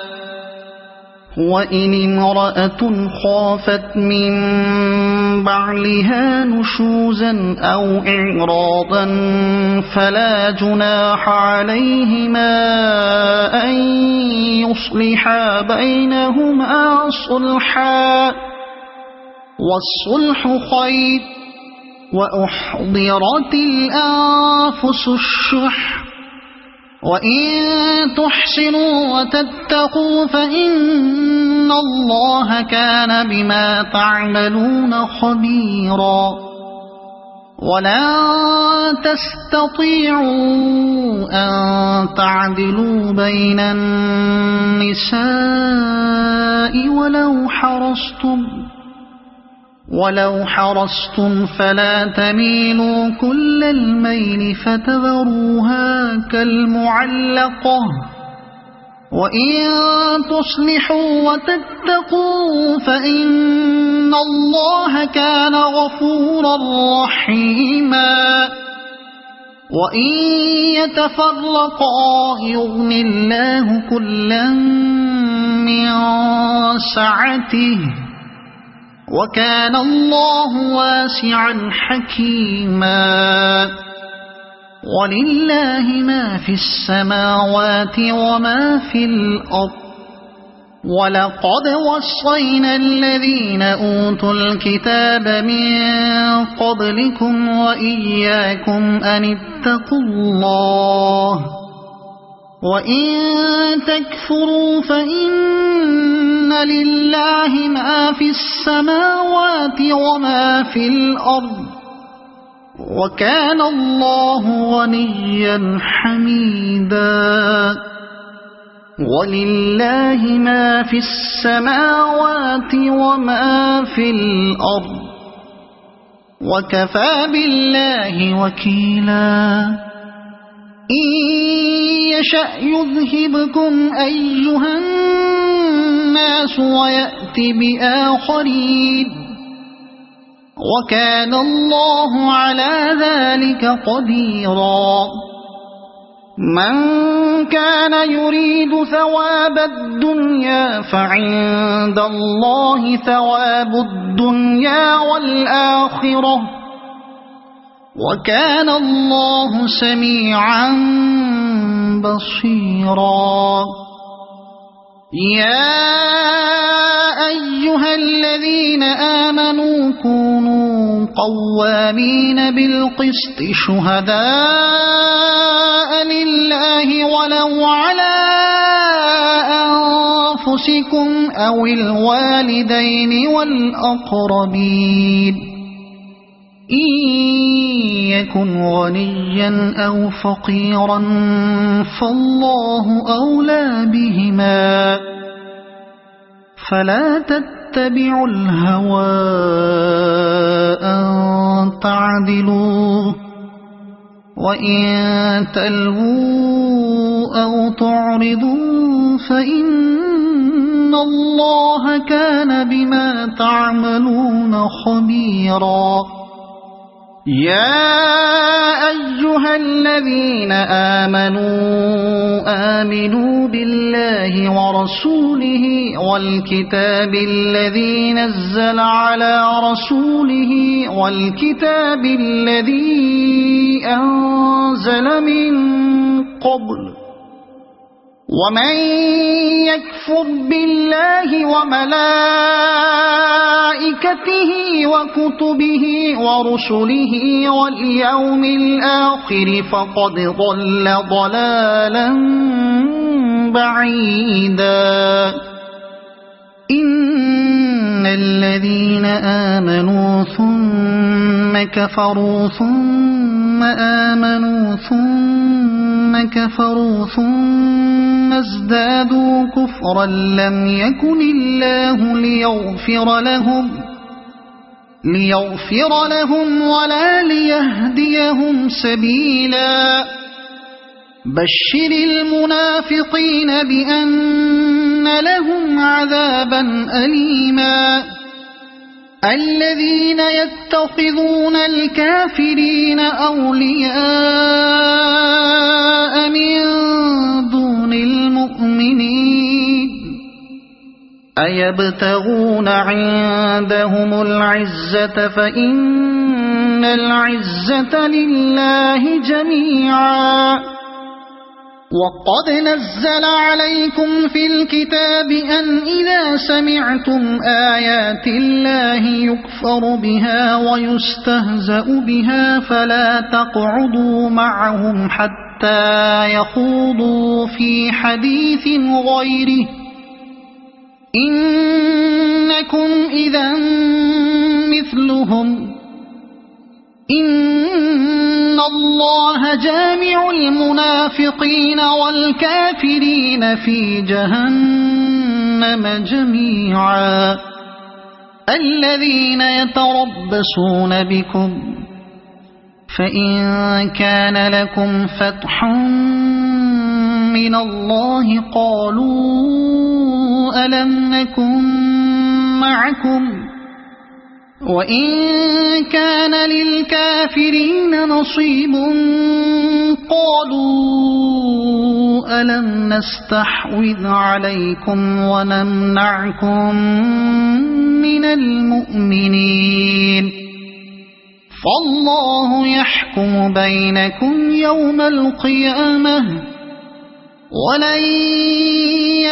وإن امرأة خافت من بعلها نشوزا أو إعراضا فلا جناح عليهما أن يصلحا بينهما صلحا والصلح خير وأحضرت الأنفس الشح وإن تحسنوا وتتقوا فإن الله كان بما تعملون خبيرا ولن تستطيعوا أن تعدلوا بين النساء ولو حرصتم فلا تميلوا كل الميل فتذروها كالمعلقة وإن تصلحوا وتتقوا فإن الله كان غفورا رحيما وإن يتفرقا يغن الله كلا من سعته وكان الله واسعا حكيما ولله ما في السماوات وما في الأرض ولقد وصينا الذين أوتوا الكتاب من قبلكم وإياكم أن اتقوا الله وإن تكفروا فإن لله ما في السماوات وما في الأرض وكان الله غنيا حميدا ولله ما في السماوات وما في الأرض وكفى بالله وكيلا إن يشأ يذهبكم أيها الناس ويأت بآخرين وكان الله على ذلك قديرا من كان يريد ثواب الدنيا فعند الله ثواب الدنيا والآخرة وكان الله سميعا بصيرا يا أيها الذين آمنوا كونوا قوامين بالقسط شهداء لله ولو على أنفسكم أو الوالدين والأقربين إن يكن غنيا أو فقيرا فالله أولى بهما فلا تتبعوا الهوى أن تعدلوا وإن تلووا أو تعرضوا فإن الله كان بما تعملون خبيرا يا أيها الذين آمنوا بالله ورسوله والكتاب الذي نزل على رسوله والكتاب الذي أنزل من قبل ومن يكفر بالله وملائكته وكتبه ورسله واليوم الآخر فقد ضل ضلالا بعيدا إن الذين آمنوا ثم كفروا ثم آمنوا ثم كفروا ثم ازدادوا كفرا لم يكن الله ليغفر لهم ولا ليهديهم سبيلا بشر المنافقين بأن لهم عذابا أليما الذين يتخذون الكافرين أولياء من دون المؤمنين أيبتغون عندهم العزة فإن العزة لله جميعا وقد نزل عليكم في الكتاب أن إذا سمعتم آيات الله يكفر بها ويستهزأ بها فلا تقعدوا معهم حتى يخوضوا في حديث غيره إنكم إذا مثلهم إن الله جامع المنافقين والكافرين في جهنم جميعا الذين يتربصون بكم فإن كان لكم فتح من الله قالوا ألم نكن معكم وإن كان للكافرين نصيب قالوا ألم نستحوذ عليكم ونمنعكم من المؤمنين فالله يحكم بينكم يوم القيامة ولن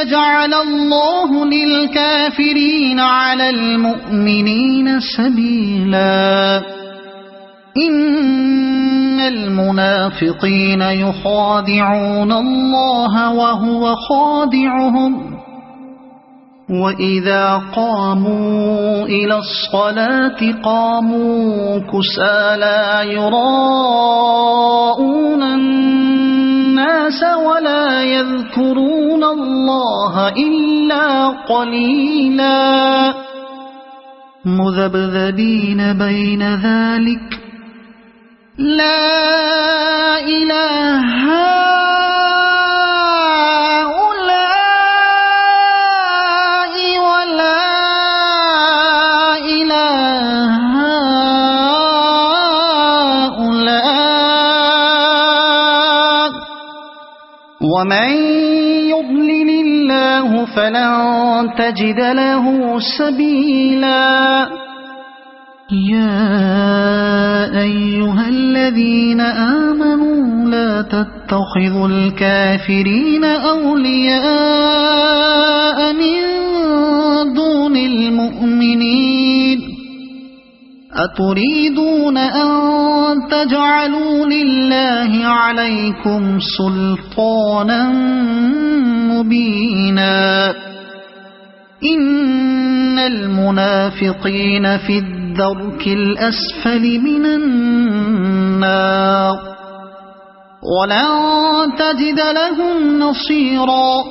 يجعل الله للكافرين على المؤمنين سبيلا إن المنافقين يخادعون الله وهو خادعهم وإذا قاموا إلى الصلاة قاموا كسالى يراءون الناس ولا يذكرون الله إلا قليلا مذبذبين بين ذلك لا إله هؤلاء ولا إله هؤلاء ومن يضلل الله فلن تجد له سبيلا يا أيها الذين آمنوا لا تتخذوا الكافرين أولياء من دون المؤمنين أتريدون أن تجعلوا لله عليكم سلطانا مبينا إن المنافقين في الدرك الأسفل من النار ولن تجد لهم نصيرا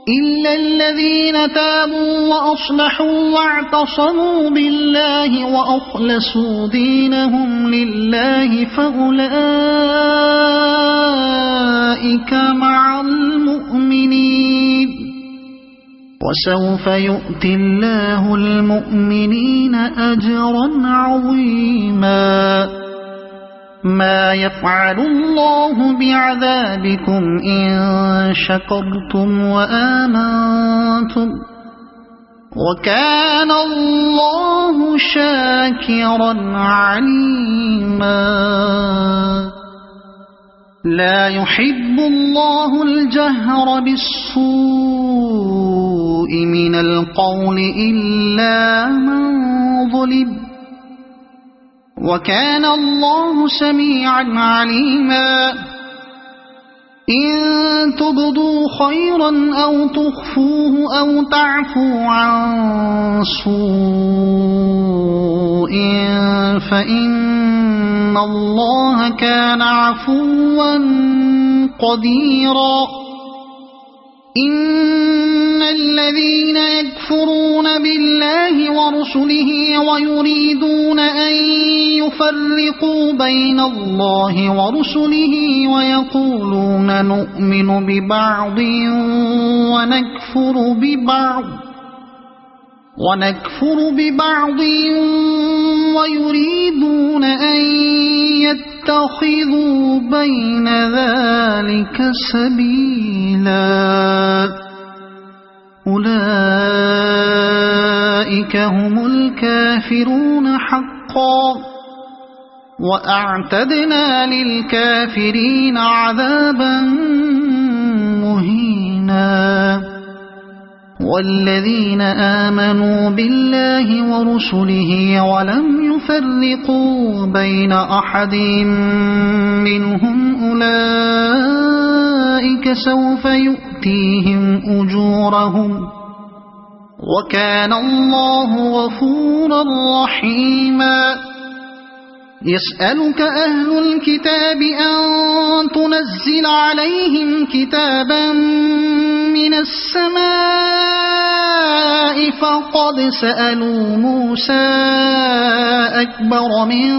إلا الذين تابوا وأصلحوا واعتصموا بالله وأخلصوا دينهم لله فأولئك مع المؤمنين وسوف يؤتي الله المؤمنين أجرا عظيما ما يفعل الله بعذابكم إن شكرتم وآمنتم وكان الله شاكرا عليما لا يحب الله الجهر بالسوء من القول إلا من ظلم وكان الله سميعا عليما إن تبدوا خيرا أو تخفوه أو تعفوا عن سوء فإن الله كان عفوا قديرا إن الذين يكفرون بالله ورسله ويريدون أن يفرقوا بين الله ورسله ويقولون نؤمن ببعض ونكفر ببعض ويريدون أن يتخذوا بين ذلك سبيلا أولئك هم الكافرون حقا وأعتدنا للكافرين عذابا مهينا والذين آمنوا بالله ورسله ولم يفرقوا بين أحد منهم أولئك سوف يؤتيهم أجورهم وكان الله غفورا رحيما يسألك أهل الكتاب أن تنزل عليهم كتابا من السماء فقد سألوا موسى أكبر من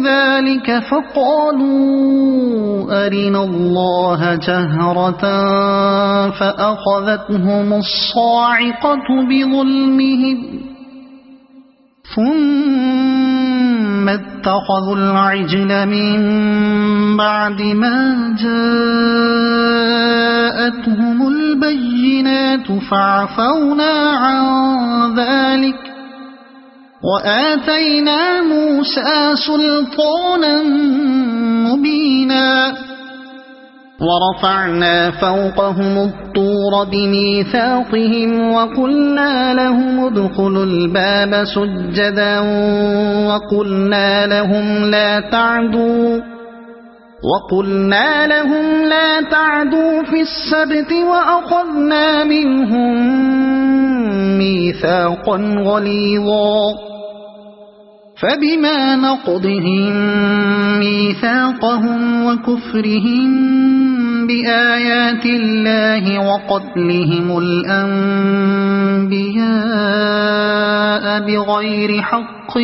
ذلك فقالوا أرنا الله جهرة فأخذتهم الصاعقة بظلمهم ثم اتخذوا العجل من بعد ما جاءتهم البينات فعفونا عن ذلك وآتينا موسى سلطانا مبينا ورفعنا فوقهم الطور بميثاقهم وقلنا لهم ادخلوا الباب سجدا وقلنا لهم لا تعدوا في السبت وأخذنا منهم ميثاقا غليظا فبما نقضهم ميثاقهم وكفرهم بآيات الله وقتلهم الأنبياء بغير حق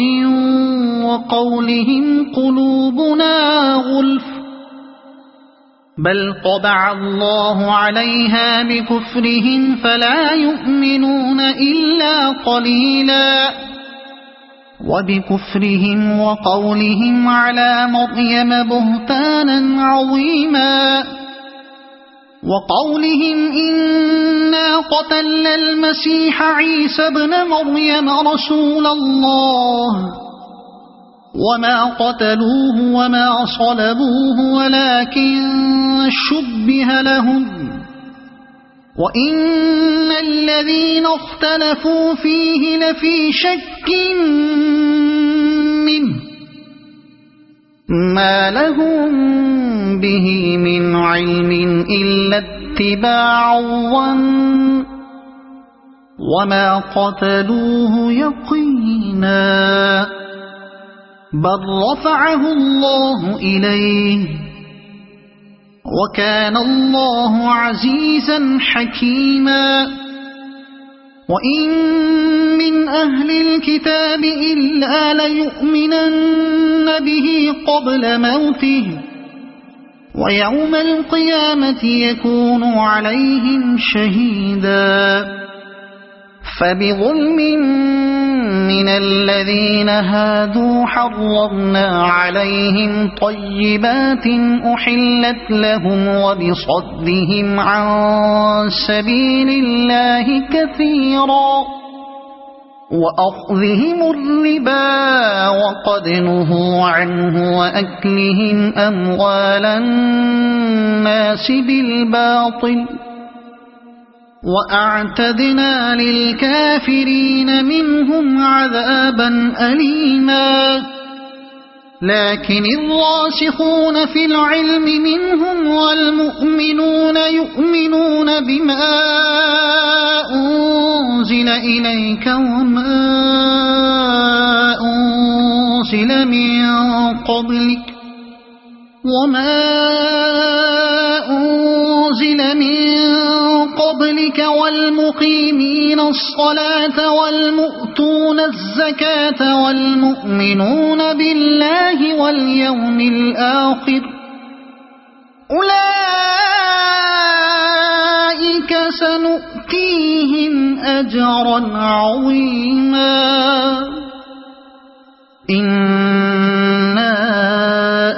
وقولهم قلوبنا غلف بل طبع الله عليها بكفرهم فلا يؤمنون إلا قليلا وبكفرهم وقولهم على مريم بهتانا عظيما وقولهم إنا قتلنا المسيح عيسى ابن مريم رسول الله وما قتلوه وما صلبوه ولكن شبه لهم وإن الذين اختلفوا فيه لفي شك منه ما لهم به من علم إلا اتباع الظن وما قتلوه يقينا بل رفعه الله إليه وكان الله عزيزا حكيما وإن من أهل الكتاب إلا ليؤمنن به قبل موته ويوم القيامة يكون عليهم شهيدا فبظلم من الذين هادوا حرمنا عليهم طيبات أحلت لهم وبصدهم عن سبيل الله كثيرا وأخذهم الربا وقد نهوا عنه وأكلهم أموال الناس بالباطل وأعتدنا للكافرين منهم عذابا أليما لكن الراسخون في العلم منهم والمؤمنون يؤمنون بما أنزل إليك وما أنزل من قبلك والمقيمين الصلاة والمؤتون الزكاة والمؤمنون بالله واليوم الآخر أولئك سنؤتيهم أجرا عظيما إنا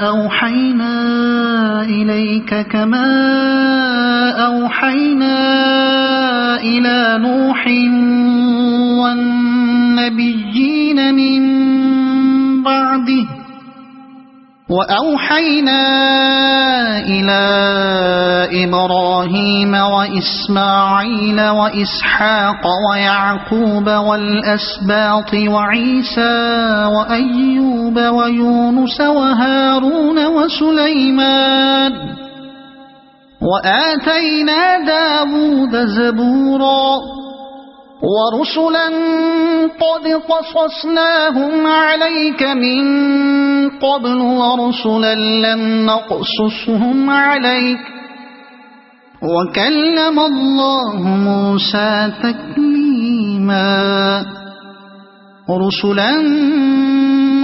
أوحينا إليك كما أوحينا إلى نوح والنبيين من بعده وأوحينا إلى إبراهيم وإسماعيل وإسحاق ويعقوب والأسباط وعيسى وأيوب ويونس وهارون وسليمان وآتينا داود زبورا ورسلا قد قصصناهم عليك من قبل ورسلا لم نقصصهم عليك وكلم الله موسى تكليما رسلا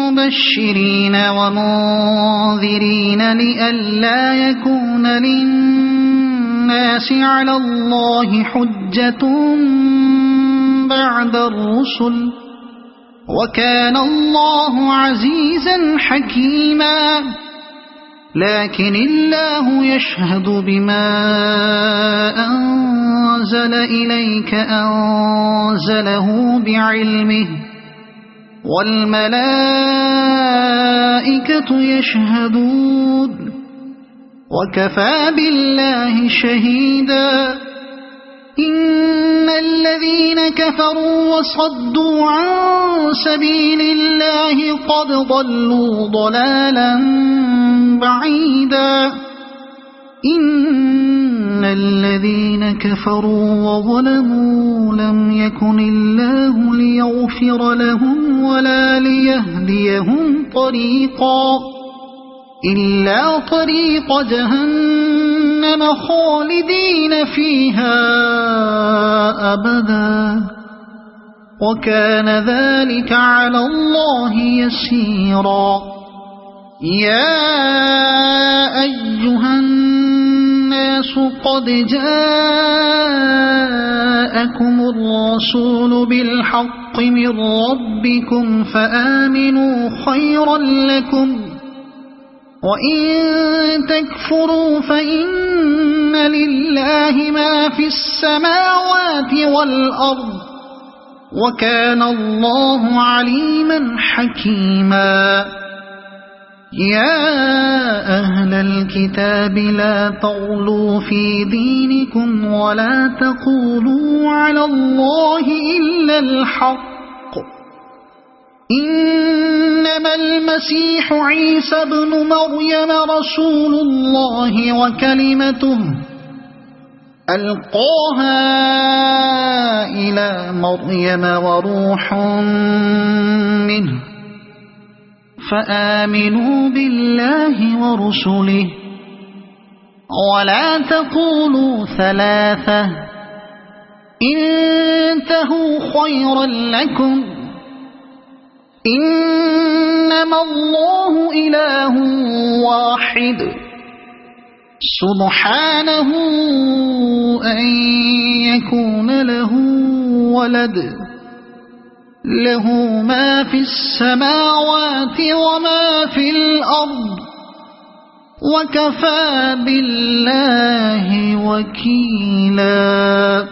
مبشرين ومنذرين لئلا يكون للناس على الله حجة بعد الرسل وكان الله عزيزا حكيما لكن الله يشهد بما أنزل إليك أنزله بعلمه والملائكة يشهدون وكفى بالله شهيدا إن الذين كفروا وصدوا عن سبيل الله قد ضلوا ضلالا بعيدا إن الذين كفروا وظلموا لم يكن الله ليغفر لهم ولا ليهديهم طريقا إلا طريق جهنم خالدين فيها أبدا وكان ذلك على الله يسيرا يا أيها الناس قد جاءكم الرسول بالحق من ربكم فآمنوا خيرا لكم وإن تكفروا فإن لله ما في السماوات والأرض وكان الله عليما حكيما يا أهل الكتاب لا تغلوا في دينكم ولا تقولوا على الله إلا الحق إنما المسيح عيسى ابن مريم رسول الله وكلمته ألقاها إلى مريم وروح منه فآمنوا بالله ورسله ولا تقولوا ثلاثة انتهوا خيرا لكم إنما الله إله واحد سبحانه أن يكون له ولد له ما في السماوات وما في الأرض وكفى بالله وكيلا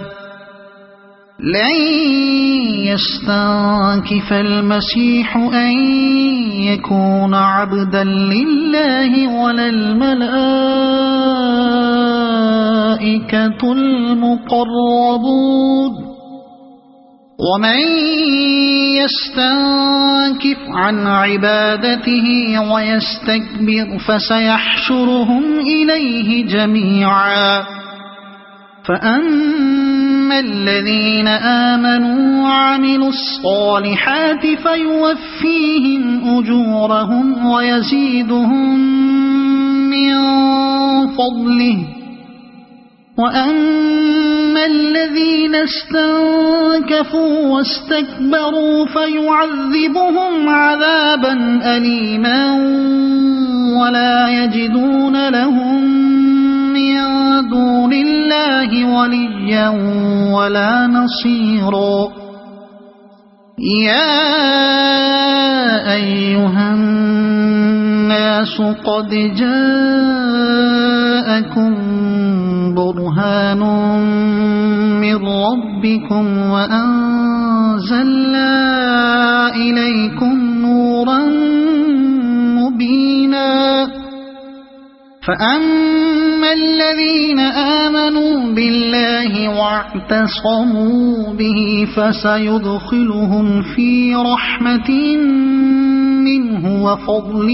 لن يستنكف المسيح أن يكون عبدا لله ولا الملائكة المقربون ومن يستنكف عن عبادته ويستكبر فسيحشرهم إليه جميعا فأما الذين آمنوا وعملوا الصالحات فيوفيهم أجورهم ويزيدهم من فضله وأما الذين استنكفوا واستكبروا فيعذبهم عذابا أليما ولا يجدون لهم من دون الله وليا ولا نصيرا يا أيها الناس قد جاءكم برهان من ربكم وأنزلنا إليكم نورا مبينا فأما الذين آمنوا بالله واعتصموا به فسيدخلهم في رحمة منه وفضل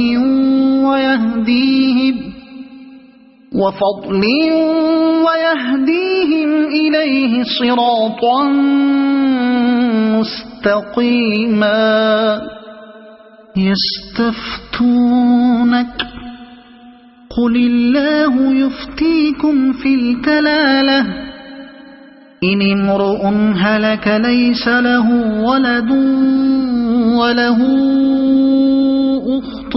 ويهديهم إليه صراطا مستقيما يستفتونك قل الله يفتيكم في الكلالة إن امرؤ هلك ليس له ولد وله أخت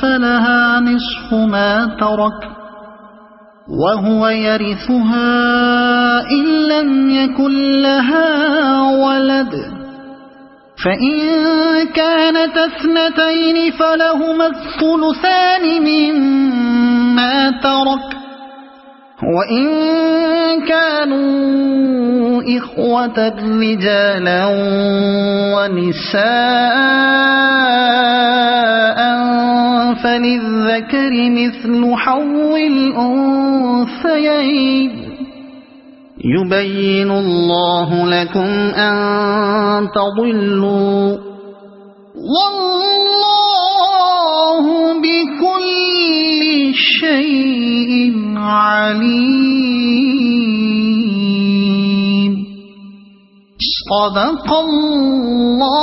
فلها نصف ما ترك وهو يرثها إن لم يكن لها ولد فإن كانت اثنتين فلهما الثلثان مما ترك وإن كانوا إخوة رجالا ونساء فللذكر مثل حظ الأنثيين يبين الله لكم أن تضلوا والله بكل شيء عليم صدق الله